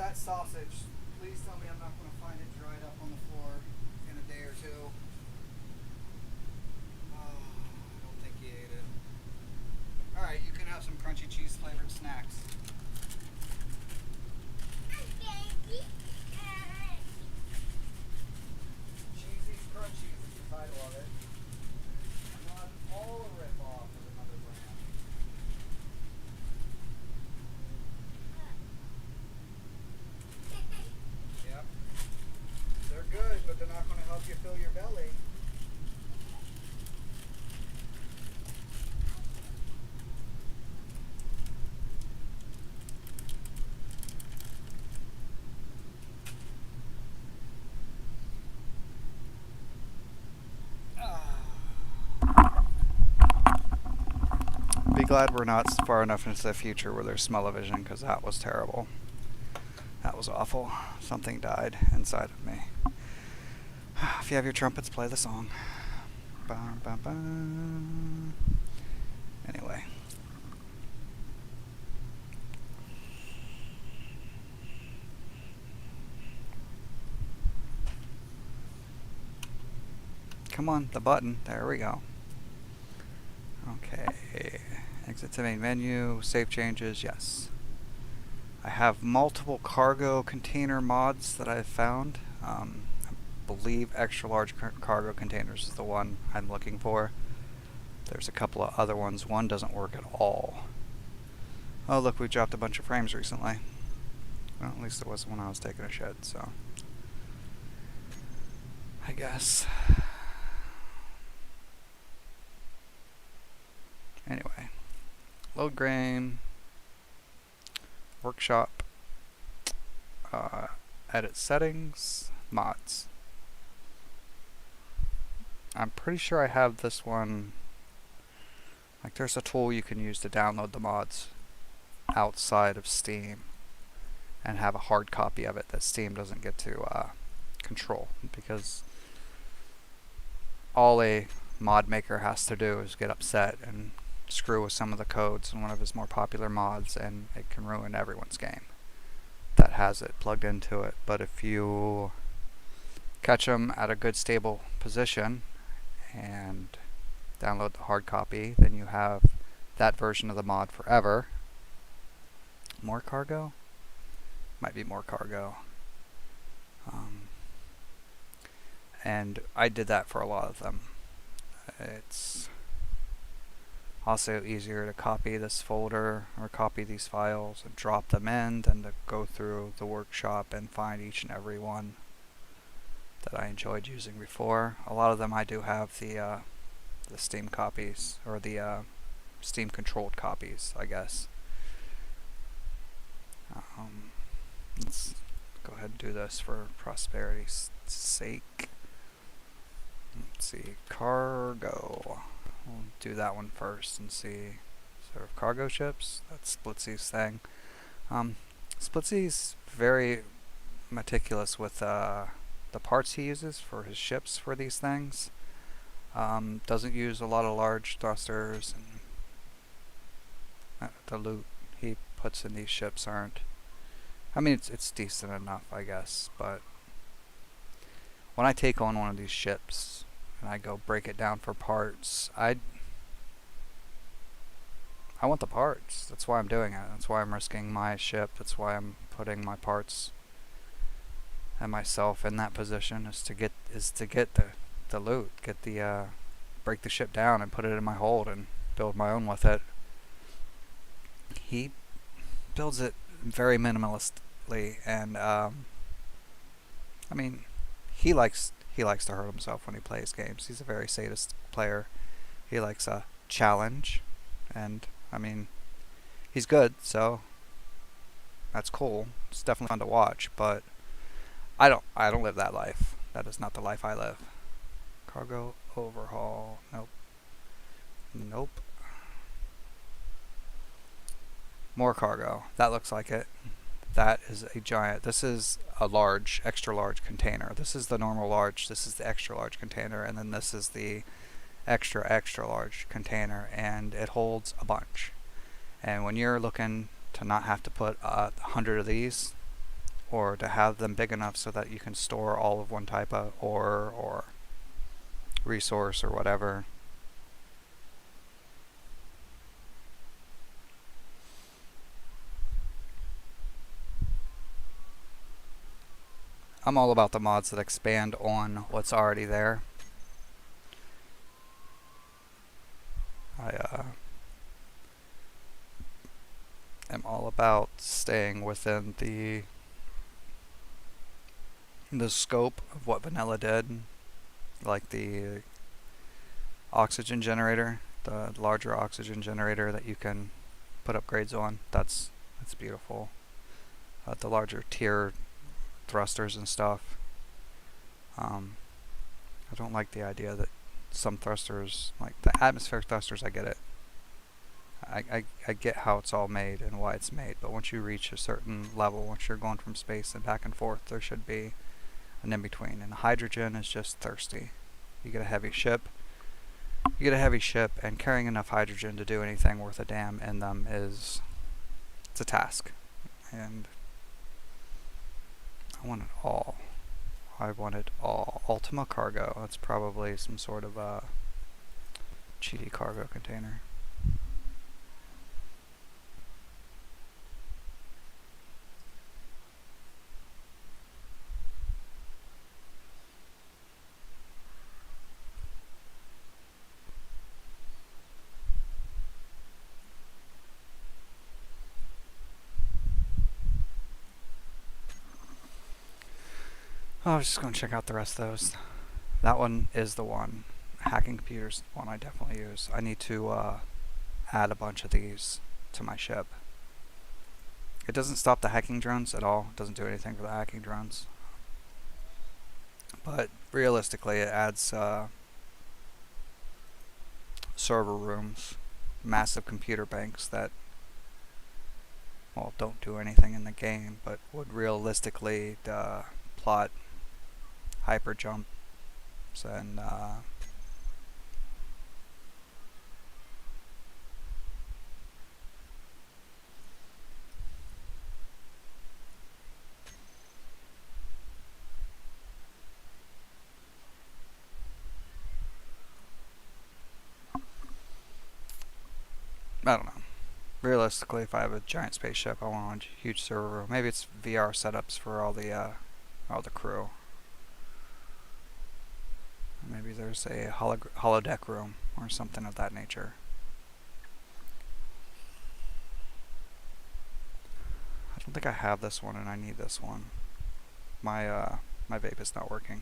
That sausage, please tell me I'm not going to find it dried up on the floor in a day or two. Oh, I don't think he ate it. Alright, you can have some crunchy cheese flavored snacks. Cheesy Crunchies is the title of it. Not all a rip-off of another brand. Yep. They're good, but they're not going to help you fill your belly. Be glad we're not far enough into the future where there's smell-o-vision, because that was terrible. That was awful. Something died inside of me. If you have your trumpets, play the song. Bum, bum, bum. Anyway. Come on, the button. There we go. Okay. Exit to main menu. Save changes. Yes. I have multiple cargo container mods that I've found. I believe extra large cargo containers is the one I'm looking for. There's a couple of other ones. One doesn't work at all. Oh, look, we dropped a bunch of frames recently. Well, at least it was when I was taking a shit, so I guess. Anyway, load game, workshop, edit settings, mods. I'm pretty sure I have this one. Like, there's a tool you can use to download the mods outside of Steam and have a hard copy of it that Steam doesn't get to control, because all a mod maker has to do is get upset and screw with some of the codes in one of his more popular mods, and it can ruin everyone's game that has it plugged into it. But if you catch them at a good stable position and download the hard copy, then you have that version of the mod forever. More cargo? Might be more cargo. And I did that for a lot of them. It's also easier to copy this folder or copy these files and drop them in than to go through the workshop and find each and every one that I enjoyed using before. A lot of them I do have the Steam copies, or the Steam controlled copies, I guess. Let's go ahead and do this for prosperity's sake. Let's see, cargo. We'll do that one first and see. Sort of cargo ships. That's Splitsy's thing. Splitsy's very meticulous with the parts he uses for his ships for these things. Doesn't use a lot of large thrusters, and the loot he puts in these ships aren't. I mean, it's decent enough, I guess, but when I take on one of these ships and I go break it down for parts, I want the parts. That's why I'm doing it. That's why I'm risking my ship. That's why I'm putting my parts and myself in that position, is to get the loot, get the break the ship down and put it in my hold and build my own with it. He builds it very minimalistically, and I mean, he likes to hurt himself when he plays games. He's a very sadist player. He likes a challenge, and I mean, he's good, so that's cool. It's definitely fun to watch, but I don't live that life. That is not the life I live. Cargo overhaul. Nope. More cargo. That looks like it. That is a giant. This is a large, extra large container. This is the normal large. This is the extra large container, and then this is the extra large container, and it holds a bunch. And when you're looking to not have to put 100 of these, or to have them big enough so that you can store all of one type of ore or resource or whatever. I'm all about the mods that expand on what's already there. I am all about staying within the scope of what vanilla did, like the oxygen generator, the larger oxygen generator that you can put upgrades on. That's beautiful. The larger tier thrusters and stuff. I don't like the idea that some thrusters, like the atmospheric thrusters, I get it. I get how it's all made and why it's made, but once you reach a certain level, once you're going from space and back and forth, there should be an in-between. And hydrogen is just thirsty. You get a heavy ship, and carrying enough hydrogen to do anything worth a damn in them it's a task. And I want it all. I want it all. Ultima cargo. That's probably some sort of a cheaty cargo container. I was just going to check out the rest of those. That one is the one. Hacking computers, one I definitely use. I need to add a bunch of these to my ship. It doesn't stop the hacking drones at all. It doesn't do anything for the hacking drones. But realistically, it adds server rooms, massive computer banks that, well, don't do anything in the game, but would realistically plot hyper jumps and I don't know. Realistically, if I have a giant spaceship, I want a huge server room. Maybe it's VR setups for all the crew. Maybe there's a holodeck room or something of that nature. I don't think I have this one, and I need this one. My vape is not working.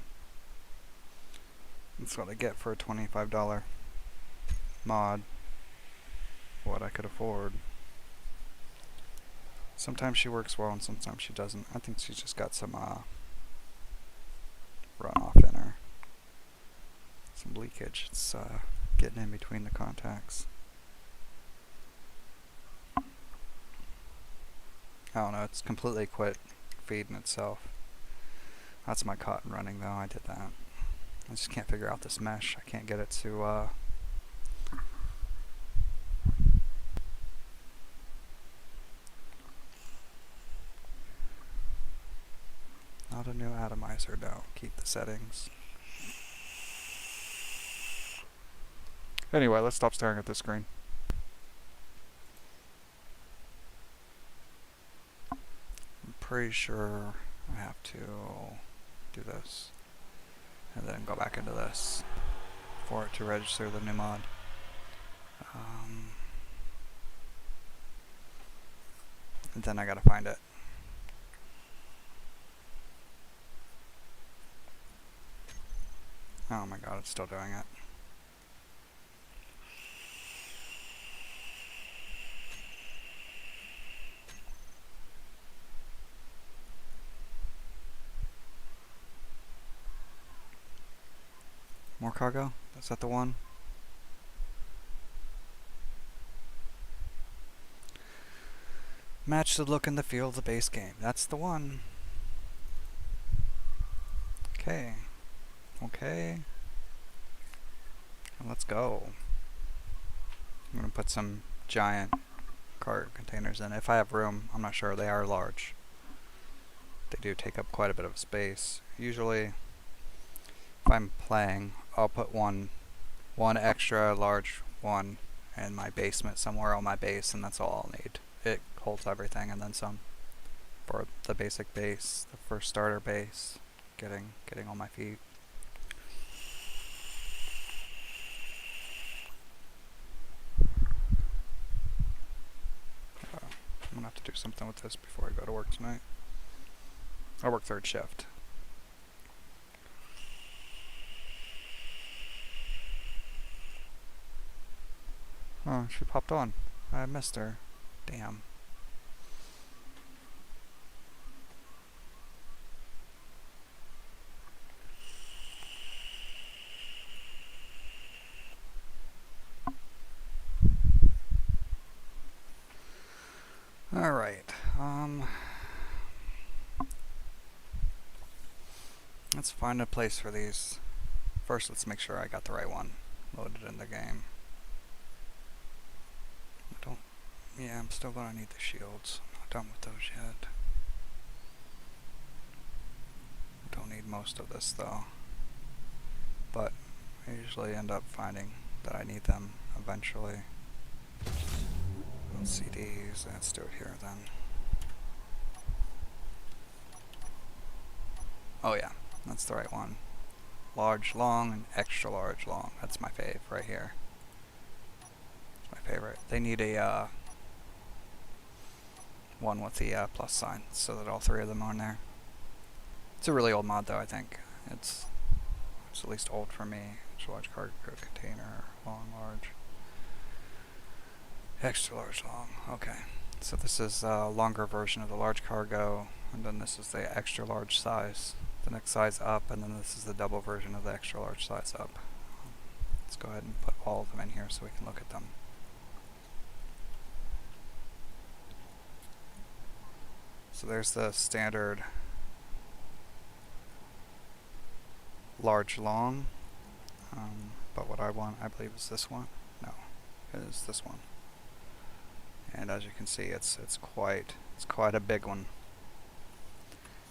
That's what I get for a $25 mod. What I could afford. Sometimes she works well and sometimes she doesn't. I think she's just got some runoff in her. Some leakage. It's getting in between the contacts. I don't know, it's completely quit feeding itself. That's my cotton running though, I did that. I just can't figure out this mesh. I can't get it to not a new atomizer, no. Keep the settings. Anyway, let's stop staring at this screen. I'm pretty sure I have to do this and then go back into this for it to register the new mod. And then I gotta find it. Oh my god, it's still doing it. More cargo? Is that the one? Match the look and the feel of the base game. That's the one. Okay. Okay. Let's go. I'm gonna put some giant cargo containers in. If I have room, I'm not sure. They are large. they do take up quite a bit of space. Usually, if I'm playing, I'll put one extra large one in my basement somewhere on my base, and that's all I'll need. It holds everything and then some for the basic base, the first starter base, getting on my feet. I'm gonna have to do something with this before I go to work tonight. I work third shift. Oh, she popped on. I missed her. Damn. Alright, let's find a place for these. First, let's make sure I got the right one loaded in the game. Yeah, I'm still gonna need the shields. I'm not done with those yet. I don't need most of this though. But I usually end up finding that I need them eventually. CDs, let's do it here then. Oh yeah, that's the right one. Large long and extra large long. That's my fave right here. It's my favorite. They need a one with the plus sign so that all three of them are in there. It's a really old mod though, I think. It's at least old for me. Extra large cargo container, long, large. Extra large, long. Okay. So this is a longer version of the large cargo, and then this is the extra large size. The next size up, and then this is the double version of the extra large size up. Let's go ahead and put all of them in here so we can look at them. So there's the standard large long, but what I want, I believe, is this one. No, it is this one. And as you can see, it's quite a big one.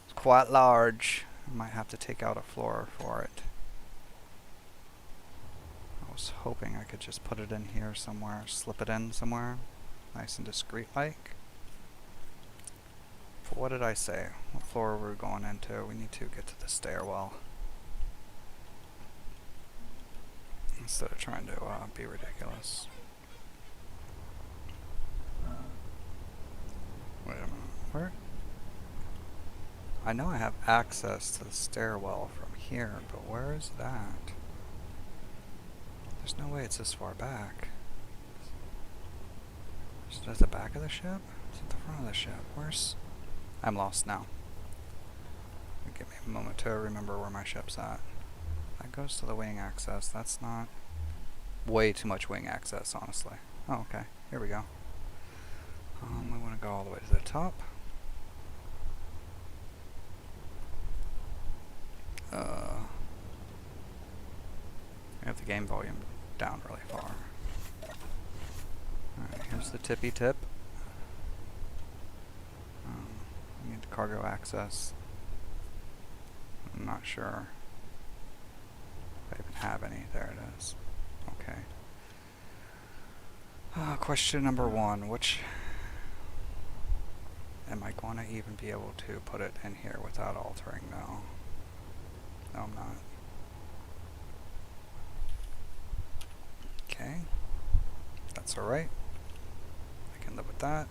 It's quite large. I might have to take out a floor for it. I was hoping I could just put it in here somewhere, slip it in somewhere, nice and discreet like. But what did I say? What floor were we going into? We need to get to the stairwell. Instead of trying to be ridiculous. Wait a minute, where? I know I have access to the stairwell from here, but where is that? There's no way it's this far back. Is it at the back of the ship? Is it at the front of the ship? Where's... I'm lost now. Give me a moment to remember where my ship's at. That goes to the wing access. That's not... way too much wing access, honestly. Oh, okay. Here we go. We want to go all the way to the top. I have the game volume down really far. Alright, here's the tippy tip. We need cargo access. I'm not sure if I even have any. There it is. Okay. Question number one. Which... am I going to even be able to put it in here without altering? No. No, I'm not. Okay. That's alright. I can live with that.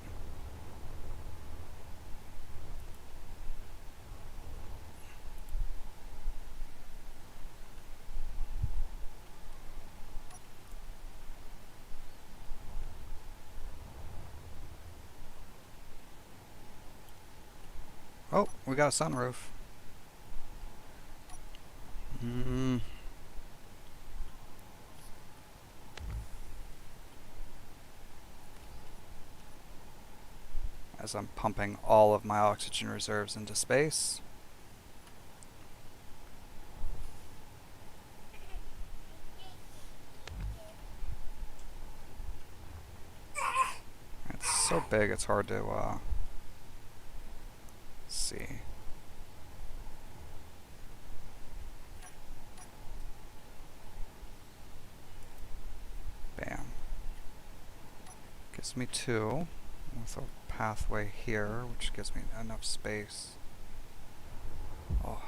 Oh, we got a sunroof. As I'm pumping all of my oxygen reserves into space. It's so big, it's hard to see. Gives me 2 with a pathway here, which gives me enough space. Oh.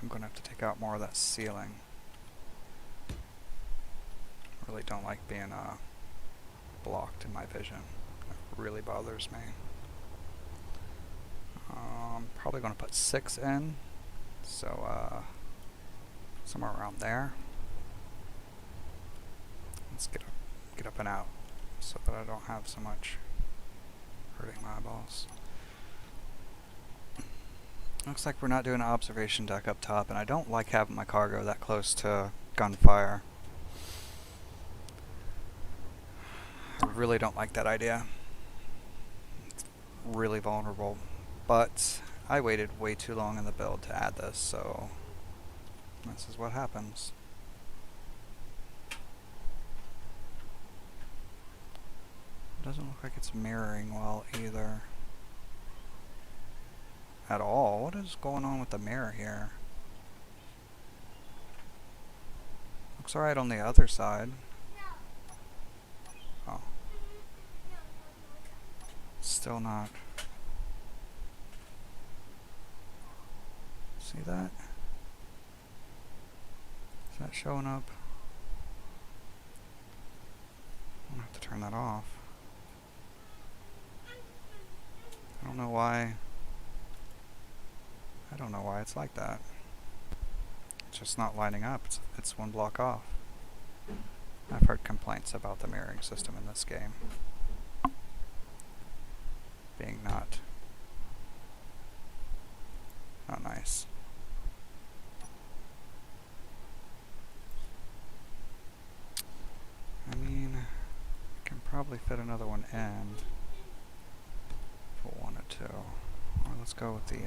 I'm going to have to take out more of that ceiling. I really don't like being blocked in my vision. It really bothers me. Probably going to put 6 in, so somewhere around there. Let's get up and out so that I don't have so much hurting my eyeballs. Looks like we're not doing an observation deck up top, and I don't like having my cargo that close to gunfire. I really don't like that idea. It's really vulnerable. But I waited way too long in the build to add this, so this is what happens. It doesn't look like it's mirroring well either. At all. What is going on with the mirror here? Looks alright on the other side. Oh. Still not. See that? Is that showing up? I'm gonna have to turn that off. I don't know why. I don't know why it's like that. It's just not lining up. It's one block off. I've heard complaints about the mirroring system in this game being not nice. I mean, I can probably fit another one in if I wanted to. Or let's go with the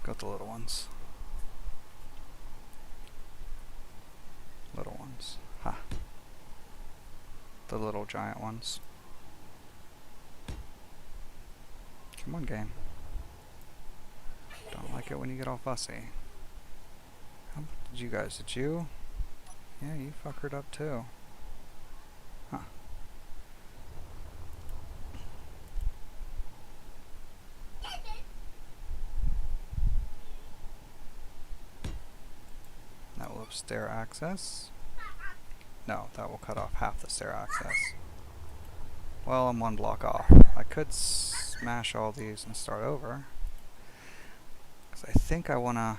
little ones. Little ones. Ha. The little giant ones. Come on, game. Don't like it when you get all fussy. How did you guys? Did you? Yeah, you fuckered up too. Huh. That will have stair access. No, that will cut off half the stair access. Well, I'm one block off. I could smash all these and start over. Because I think I want to...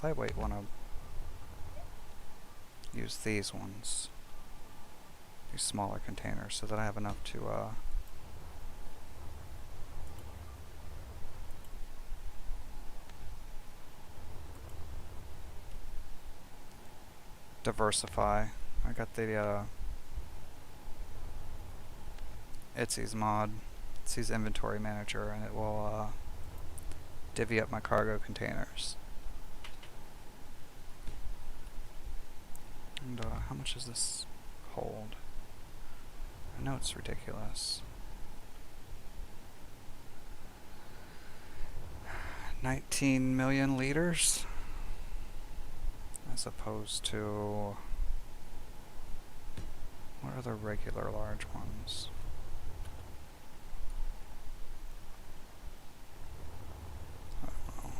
lightweight want to use these ones. These smaller containers so that I have enough to... diversify. I got the Itzy's mod, Itzy's inventory manager, and it will divvy up my cargo containers. And how much does this hold? I know it's ridiculous. 19 million liters? As opposed to... what are the regular large ones? I don't know.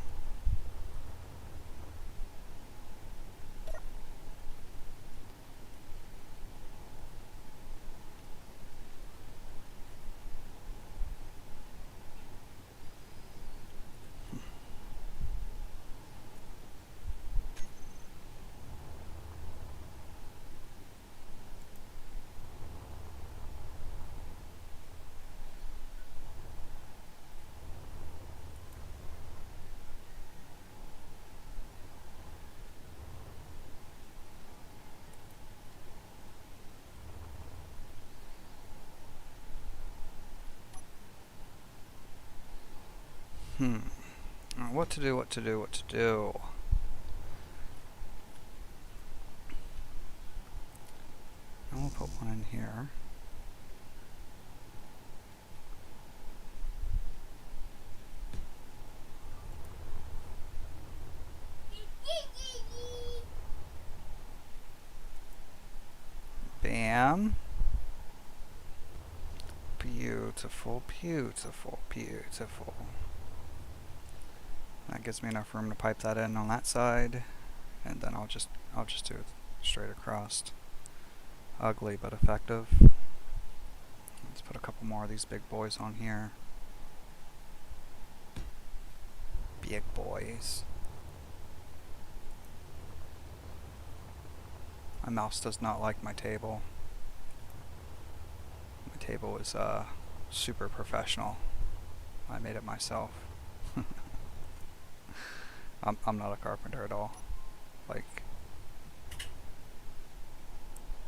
What to do, what to do, what to do. And we'll put one in here. Bam. Beautiful, beautiful, beautiful. That gives me enough room to pipe that in on that side, and then I'll just do it straight across. Ugly but effective. Let's put a couple more of these big boys on here. Big boys. My mouse does not like my table. My table is super professional. I made it myself. I'm not a carpenter at all. Like,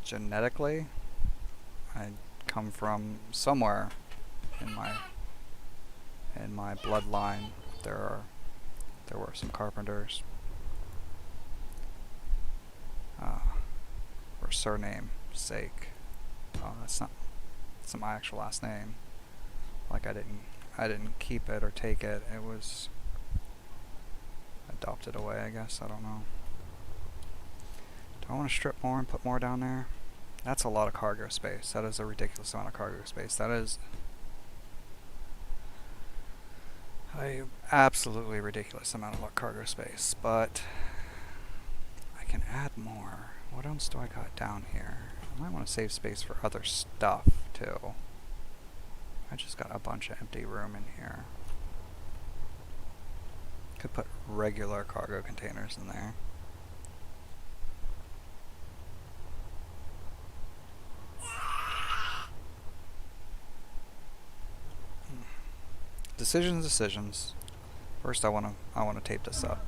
genetically, I come from somewhere in my bloodline. There were some carpenters. For surname sake, that's not my actual last name. Like, I didn't keep it or take it. It was adopted away, I guess. I don't know. Do I want to strip more and put more down there? That's a lot of cargo space. That is a ridiculous amount of cargo space. That is a absolutely ridiculous amount of cargo space, but I can add more. What else do I got down here? I might want to save space for other stuff too. I just got a bunch of empty room in here. Could put regular cargo containers in there. Decisions. First, I want to tape this up.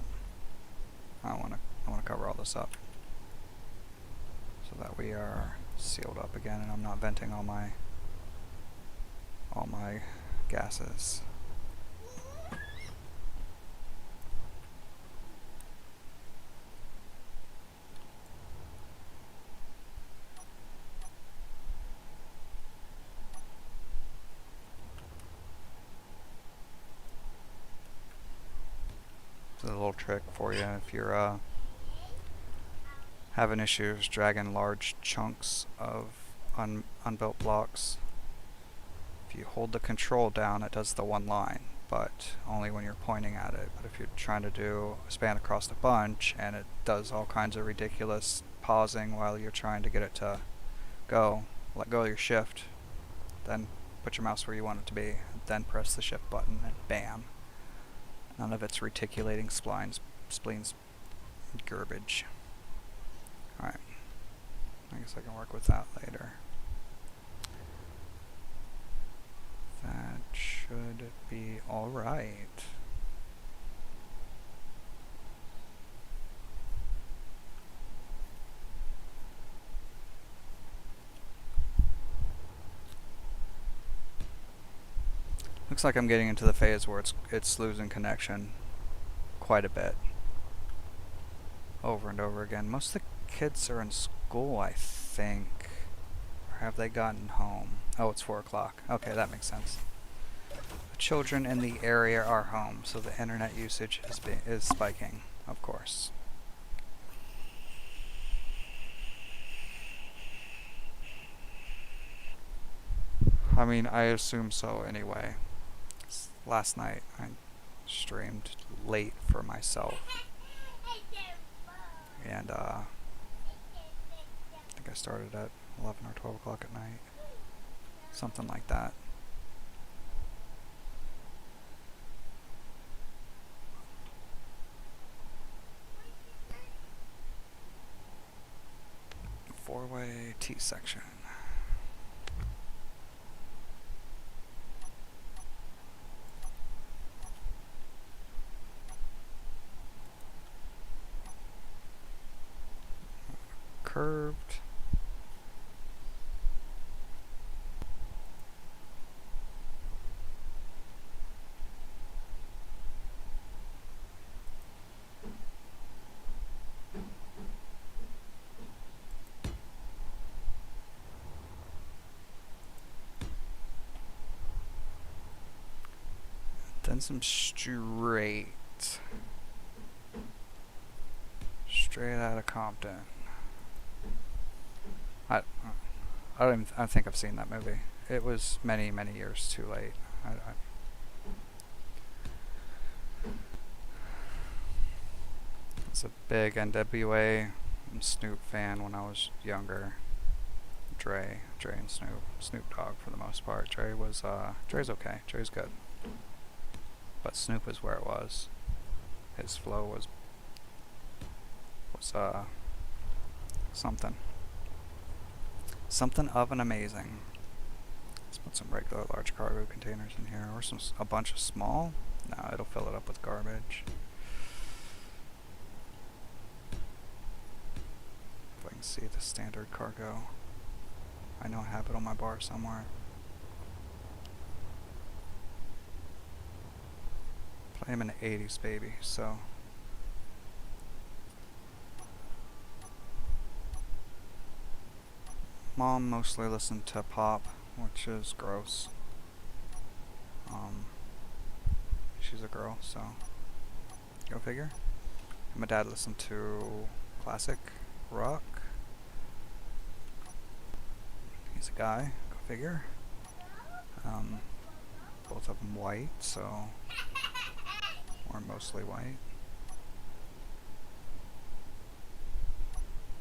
I want to cover all this up so that we are sealed up again, and I'm not venting all my gases. A little trick for you if you're having issues dragging large chunks of unbuilt blocks. If you hold the control down, it does the one line, but only when you're pointing at it. But if you're trying to do a span across the bunch, and it does all kinds of ridiculous pausing while you're trying to get it to go, let go of your shift, then put your mouse where you want it to be, then press the shift button, and bam. None of its reticulating spleens, garbage. Alright. I guess I can work with that later. That should be alright. Looks like I'm getting into the phase where it's losing connection quite a bit. Over and over again. Most of the kids are in school, I think. Or have they gotten home? Oh, it's 4 o'clock. Okay, that makes sense. The children in the area are home, so the internet usage is spiking, of course. I mean, I assume so anyway. Last night I streamed late for myself, and I think I started at 11 or 12 o'clock at night, something like that. Four-way T-section. Curved. Then some straight out of Compton. I I don't even, I don't think I've seen that movie. It was many years too late. I was a big NWA and Snoop fan when I was younger. Dre and Snoop Dogg for the most part. Dre's okay. Dre's good, but Snoop is where it was. His flow was something of an amazing. Let's put some regular large cargo containers in here, or a bunch of small. No, it'll fill it up with garbage. If I can see the standard cargo. I know I have it on my bar somewhere. But I am an 80s baby, so. Mom mostly listened to pop, which is gross. She's a girl, so go figure. And my dad listened to classic rock. He's a guy, go figure. Both of them white, so, or mostly white.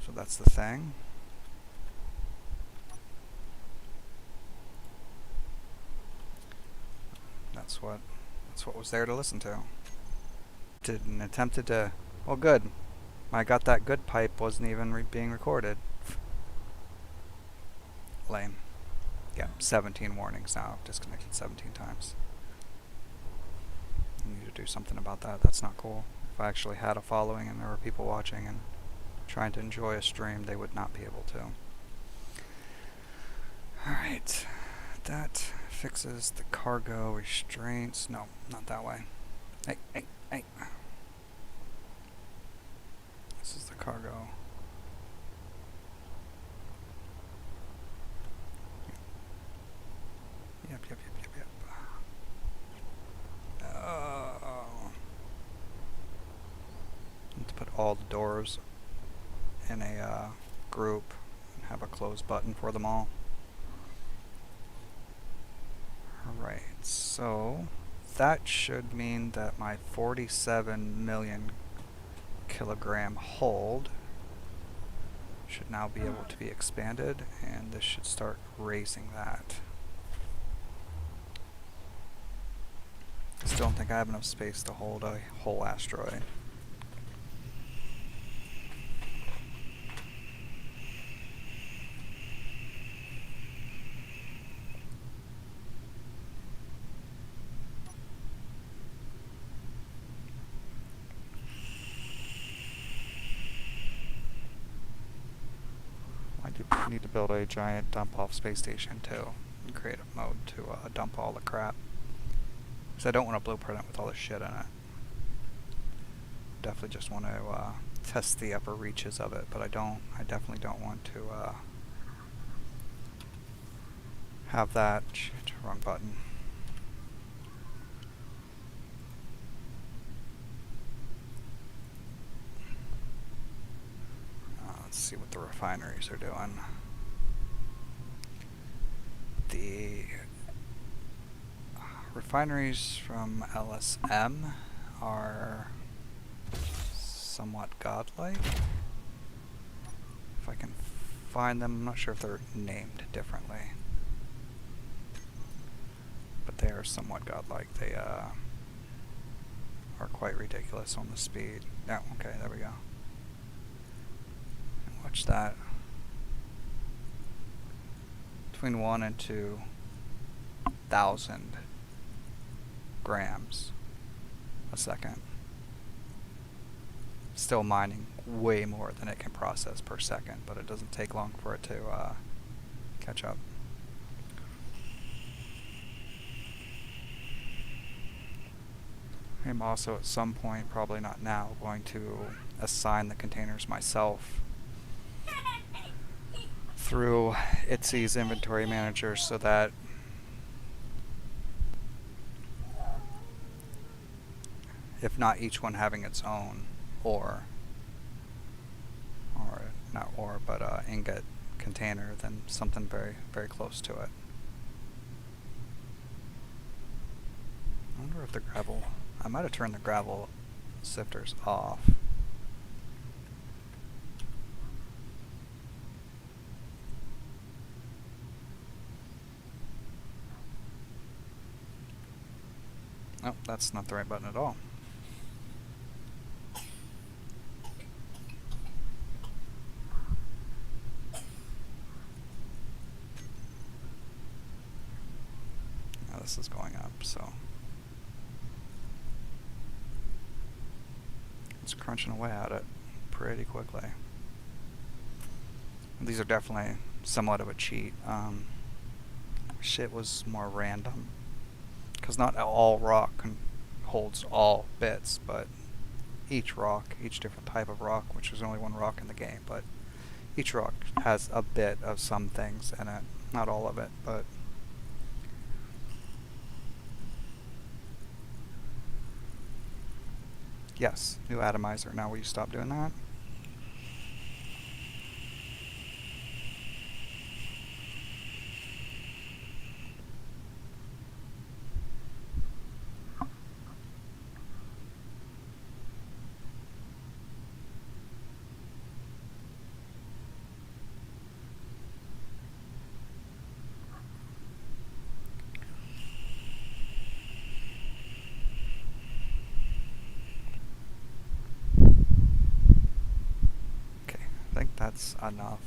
So that's the thing. That's what was there to listen to. Attempted to, well, good. I got that good pipe wasn't even being recorded. Lame. Yeah, 17 warnings now. I've disconnected 17 times. I need to do something about that. That's not cool. If I actually had a following and there were people watching and trying to enjoy a stream, they would not be able to. Alright. That fixes the cargo restraints. No, not that way. Hey. This is the cargo. Yep. Need to put all the doors in a group and have a close button for them all. Alright, so that should mean that my 47 million kilogram hold should now be able to be expanded, and this should start raising that. I still don't think I have enough space to hold a whole asteroid. I need to build a giant dump-off space station too, and create a mode to dump all the crap. Because I don't want to blueprint it with all this shit in it. Definitely just want to test the upper reaches of it, but I definitely don't want to have that. Wrong button. Let's see what the refineries are doing. The refineries from LSM are somewhat godlike. If I can find them, I'm not sure if they're named differently, but they are somewhat godlike. They are quite ridiculous on the speed. Oh, okay, there we go. Watch that. Between 1 and 2,000 grams a second. Still mining way more than it can process per second, but it doesn't take long for it to catch up. I'm also at some point, probably not now, going to assign the containers myself through ITSE's inventory manager, so that if not each one having its own ingot container than something very, very close to it. I wonder if the gravel... I might have turned the gravel sifters off. Oh, that's not the right button at all. Now this is going up, so... it's crunching away at it pretty quickly. These are definitely somewhat of a cheat. Shit was more random. Because not all rock holds all bits, but each rock, each different type of rock, which is only one rock in the game, but each rock has a bit of some things in it. Not all of it, but... yes, new atomizer. Now will you stop doing that? I think that's enough.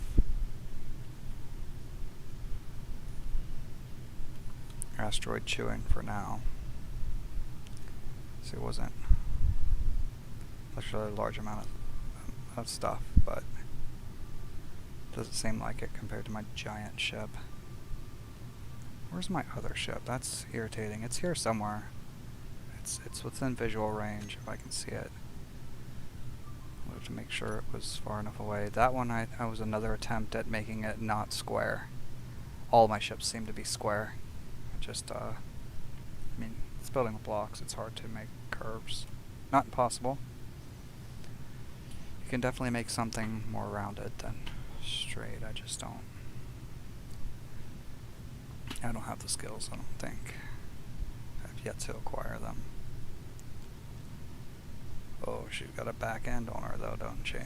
Asteroid chewing for now. So it wasn't such a large amount of stuff, but it doesn't seem like it compared to my giant ship. Where's my other ship? That's irritating. It's here somewhere. It's within visual range if I can see it. I wanted to make sure it was far enough away. That one I was another attempt at making it not square. All my ships seem to be square. Just I mean, it's building with blocks, it's hard to make curves. Not impossible. You can definitely make something more rounded than straight. I just don't. I don't have the skills, I don't think. I've yet to acquire them. Oh, she's got a back end on her though, don't she?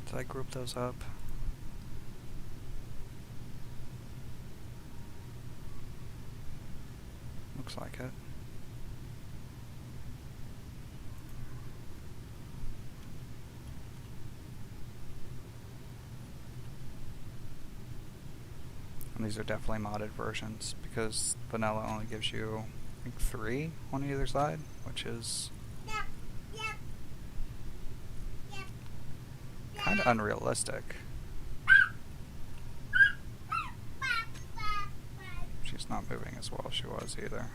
Did I group those up? Looks like it. And these are definitely modded versions because vanilla only gives you, I think, 3 on either side, which is kind of unrealistic. She's not moving as well as she was either.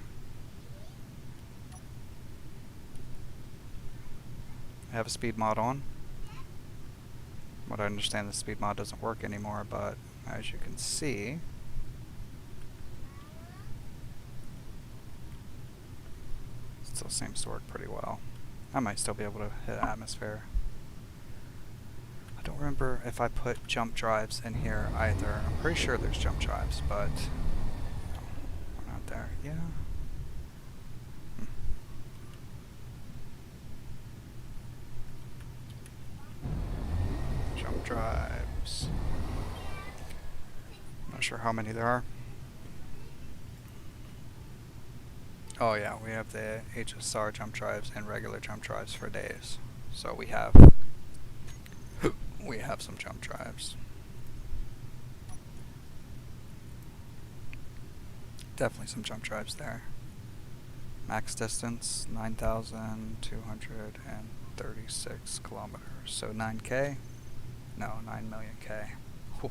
I have a speed mod on. What I understand, the speed mod doesn't work anymore, but as you can see, it still seems to work pretty well. I might still be able to hit atmosphere. I don't remember if I put jump drives in here either. I'm pretty sure there's jump drives, but we're not there. Yeah. Jump drives. Not sure how many there are. Oh yeah, we have the HSR jump drives and regular jump drives for days. So we have some jump drives. Definitely some jump drives there. Max distance 9,236 kilometers. So 9K? No, 9 million K. Whew.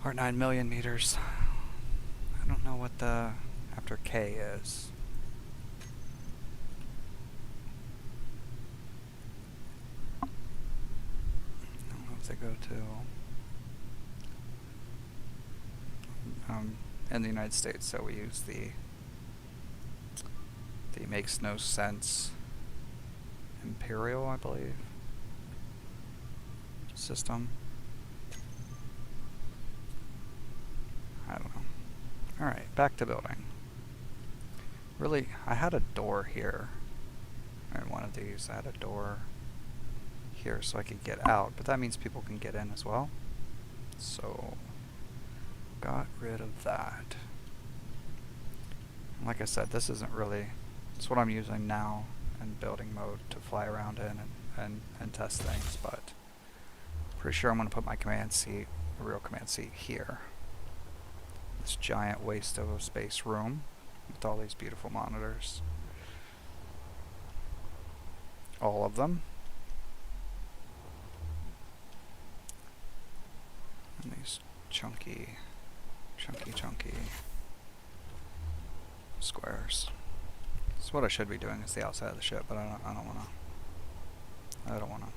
Or 9 million meters. I don't know what the after K is. I don't know if they go to in the United States, so we use the makes no sense Imperial, I believe. system. I don't know. Alright, back to building. Really, I had a door here. In one of these, I had a door here so I could get out, but that means people can get in as well. So, got rid of that. Like I said, this isn't really, it's what I'm using now in building mode to fly around in and test things, but pretty sure I'm going to put my command seat, a real command seat, here. This giant waste of a space room with all these beautiful monitors. All of them. And these chunky squares. So what I should be doing is the outside of the ship, but I don't wanna.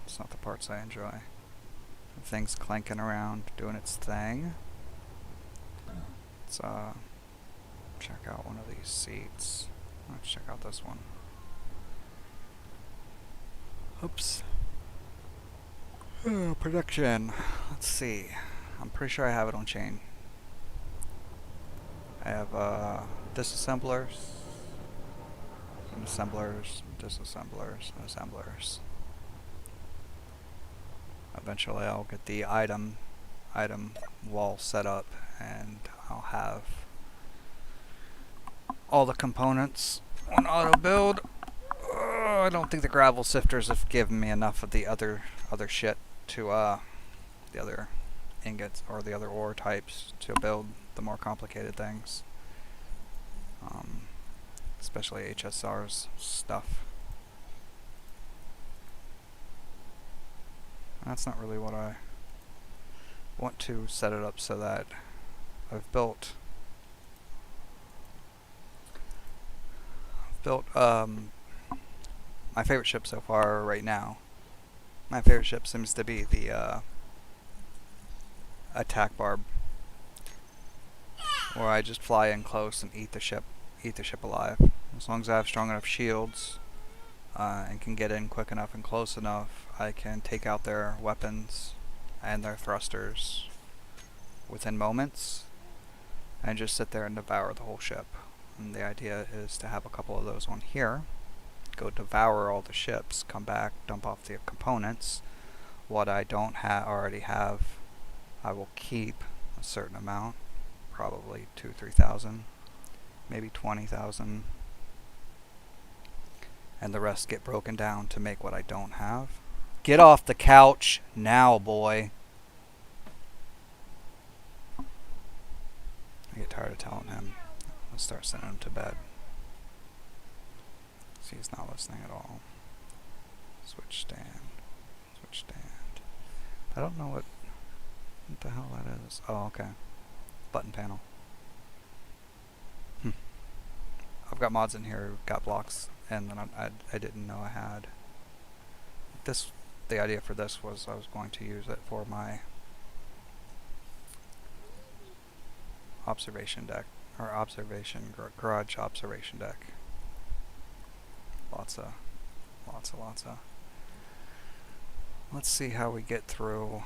It's not the parts I enjoy. The thing's clanking around, doing its thing. Let's check out one of these seats. Let's check out this one. Oops. Production. Let's see. I'm pretty sure I have it on chain. I have disassemblers, and assemblers, disassemblers, and assemblers. Eventually I'll get the item wall set up, and I'll have all the components on auto build. I don't think the gravel sifters have given me enough of the other shit to the other ingots or the other ore types to build the more complicated things, especially HSR's stuff. That's not really what I want to set it up so that I've built my favorite ship so far right now. My favorite ship seems to be the attack barb, where I just fly in close and eat the ship alive. As long as I have strong enough shields and can get in quick enough and close enough, I can take out their weapons and their thrusters within moments and just sit there and devour the whole ship. And the idea is to have a couple of those on here, go devour all the ships, come back, dump off the components. What I don't already have, I will keep a certain amount, probably 2,000-3,000, maybe 20,000, and the rest get broken down to make what I don't have. Get off the couch now, boy. I get tired of telling him. I'll start sending him to bed. See, he's not listening at all. Switch stand. Switch stand. I don't know what the hell that is. Oh, okay. Button panel. I've got mods in here who've got blocks, and then I didn't know I had. This, the idea for this was I was going to use it for my observation deck, or garage observation deck. Lots of. Let's see how we get through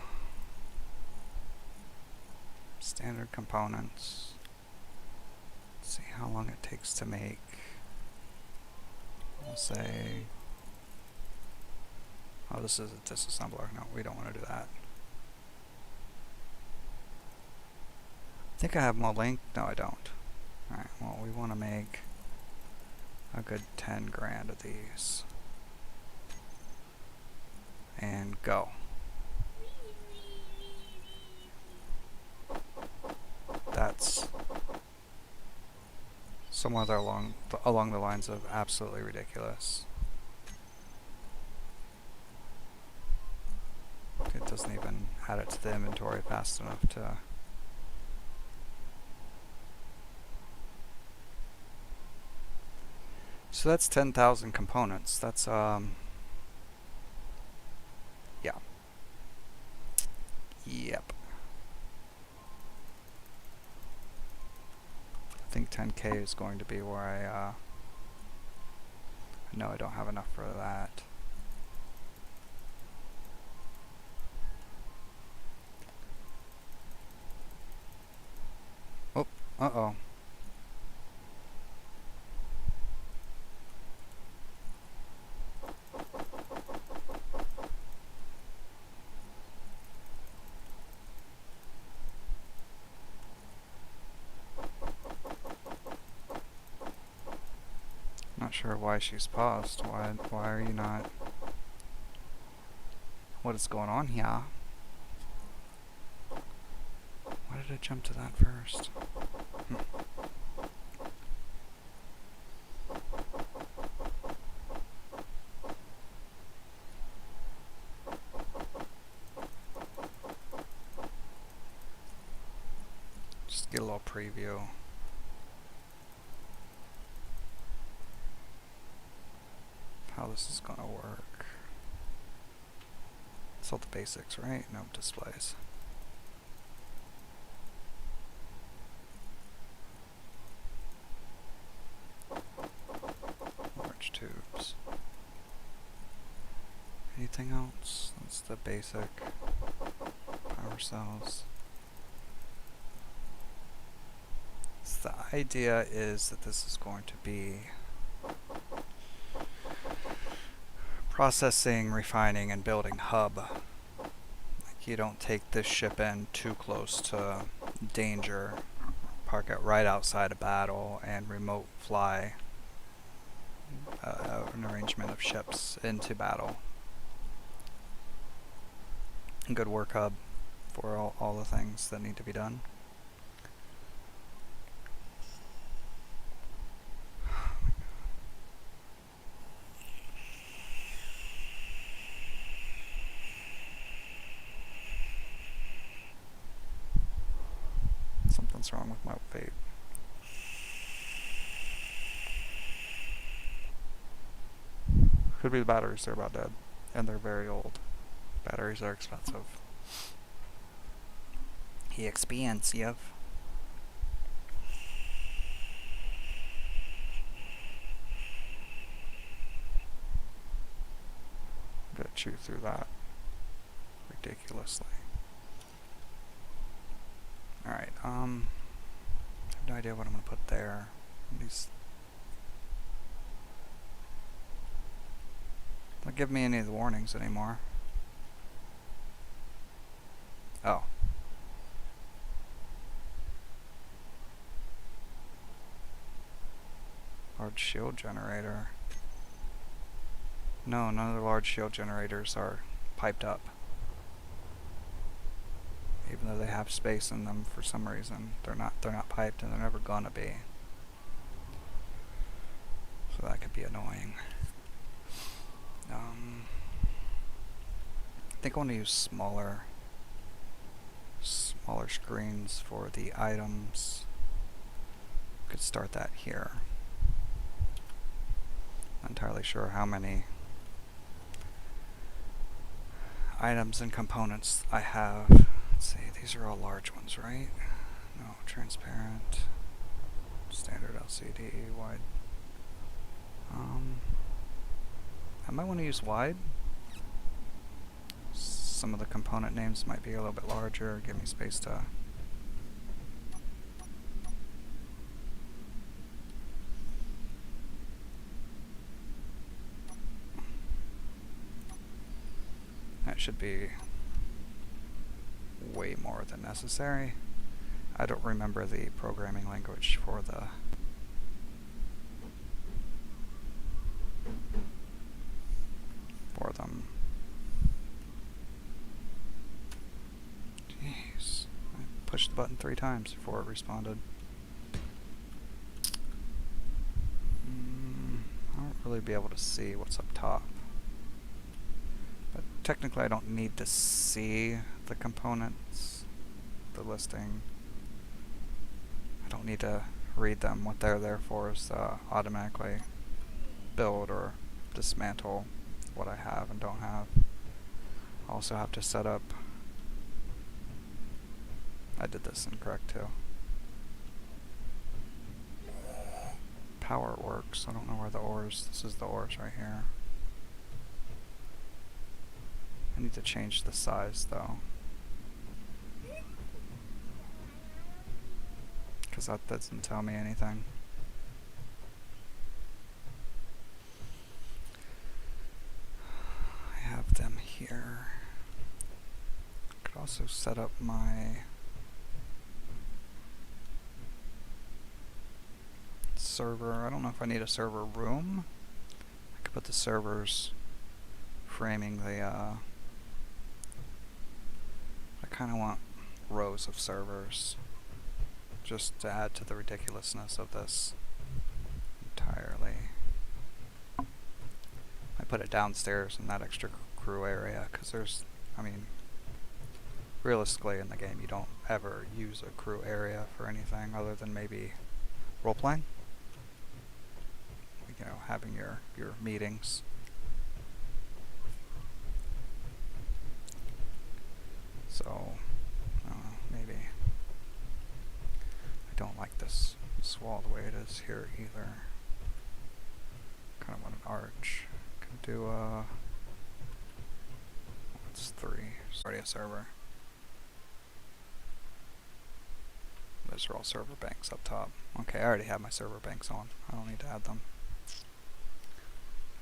standard components. Let's see how long it takes to make. We'll say, oh, this is a disassembler. No, we don't want to do that. I think I have more link. No, I don't. Alright, well, we want to make a good 10 grand of these. And go. That's somewhere there along the lines of absolutely ridiculous. It doesn't even add it to the inventory fast enough to. So that's 10,000 components. That's yeah. Yep. I think 10K is going to be where I know I don't have enough for that. Uh-oh. Not sure why she's paused. Why are you not... What is going on here? Why did I jump to that first? Just get a little preview. How this is gonna work. It's all the basics, right? No displays. Large tubes. Anything else? That's the basic. Power cells. So the idea is that this is going to be processing, refining, and building hub. Like, you don't take this ship in too close to danger. Park it right outside a battle and remote fly an arrangement of ships into battle. A good work hub for all the things that need to be done. Something's wrong with my vape. Could be the batteries, they're about dead. And they're very old. Batteries are expensive. Expensive. I'm gonna chew through that ridiculously. Alright, I have no idea what I'm gonna put there. These don't give me any of the warnings anymore. Oh. Large shield generator. No, none of the large shield generators are piped up. Even though they have space in them for some reason. They're not piped, and they're never gonna be. So that could be annoying. I think I want to use smaller screens for the items. Could start that here. Not entirely sure how many items and components I have. Let's see, these are all large ones, right? No, transparent, standard LCD, wide. I might want to use wide. Some of the component names might be a little bit larger, give me space to... That should be way more than necessary. I don't remember the programming language for them. Jeez. I pushed the button 3 times before it responded. I don't really be able to see what's up top. But technically I don't need to see the components, the listing. I don't need to read them. What they're there for is automatically build or dismantle what I have and don't have. I also have to set up... I did this incorrect too. Power works. I don't know where the ores... This is the ores right here. I need to change the size though. because that doesn't tell me anything. I have them here. I could also set up my server. I don't know if I need a server room. I could put the servers framing the I kind of want rows of servers just to add to the ridiculousness of this entirely. I put it downstairs in that extra crew area because there's, I mean, realistically in the game you don't ever use a crew area for anything other than maybe role-playing. You know, having your meetings. So, I don't know, maybe I don't like this wall the way it is here either. Kind of want an arch. Can do what's 3? It's already a server. Those are all server banks up top. Okay, I already have my server banks on. I don't need to add them.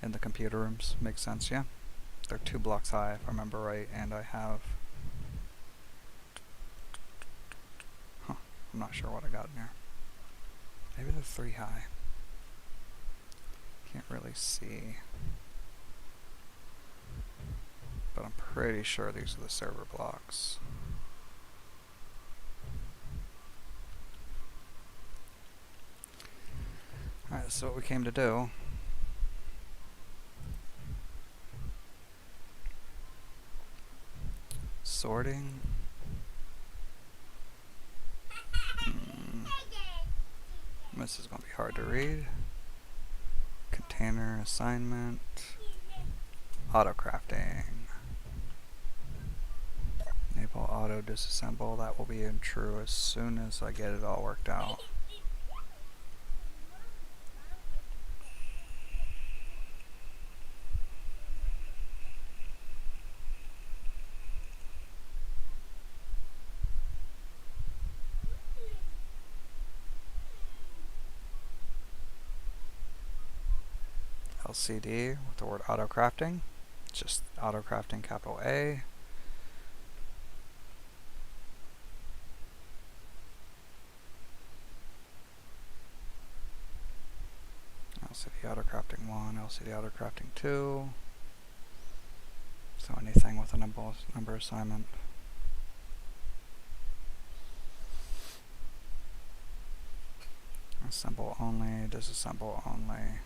In the computer rooms, makes sense, yeah? They're 2 blocks high if I remember right, and I have... I'm not sure what I got in there. Maybe they're 3 high. Can't really see. But I'm pretty sure these are the server blocks. Alright, so what we came to do. Sorting. This is going to be hard to read. Container assignment. Auto crafting. Enable auto disassemble. That will be true as soon as I get it all worked out. LCD with the word auto crafting. Just auto crafting capital A. LCD auto crafting 1, LCD auto crafting 2. So anything with a number assignment. Assemble only, disassemble only.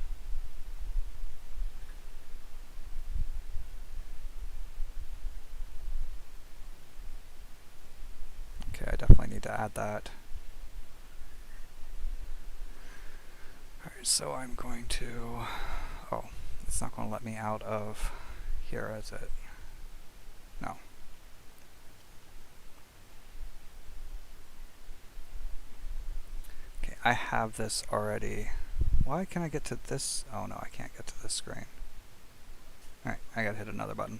Okay, I definitely need to add that. Alright, so I'm going to... Oh, it's not going to let me out of here, is it? No. Okay, I have this already. Why can I get to this? Oh no, I can't get to this screen. Alright, I gotta hit another button.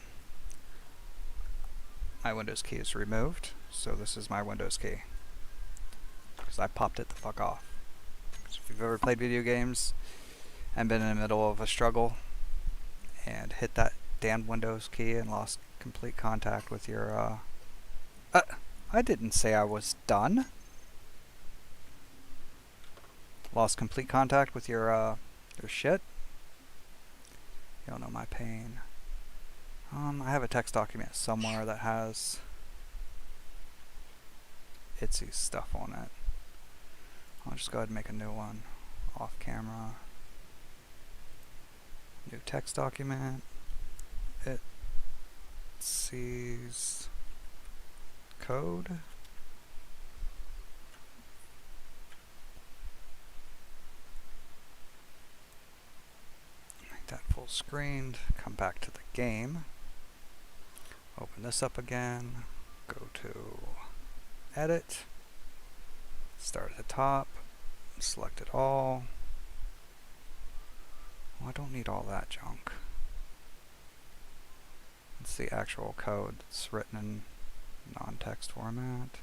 My Windows key is removed, so this is my Windows key. Because I popped it the fuck off. So if you've ever played video games and been in the middle of a struggle and hit that damn Windows key and lost complete contact with your I didn't say I was done. Lost complete contact with your shit. You don't know my pain. I have a text document somewhere that has itsy stuff on it. I'll just go ahead and make a new one off camera. New text document. It sees code. Make that full screened. Come back to the game. Open this up again. Go to edit. Start at the top. Select it all. Oh, I don't need all that junk. It's the actual code that's written in non-text format.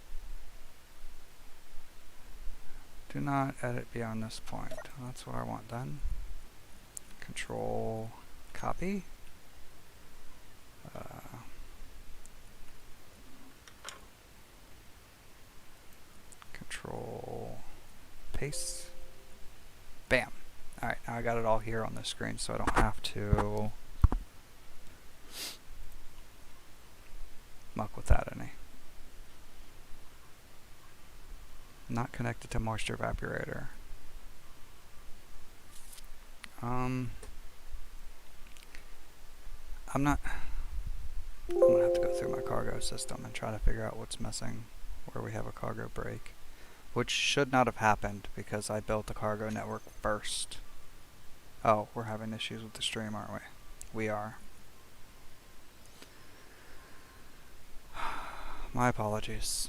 Do not edit beyond this point. That's what I want done. Control copy. Control paste. Bam. Alright, now I got it all here on the screen so I don't have to muck with that any. Not connected to moisture evaporator. I'm gonna have to go through my cargo system and try to figure out what's missing where we have a cargo break, which should not have happened because I built the cargo network first. Oh, we're having issues with the stream, aren't we? We are. My apologies.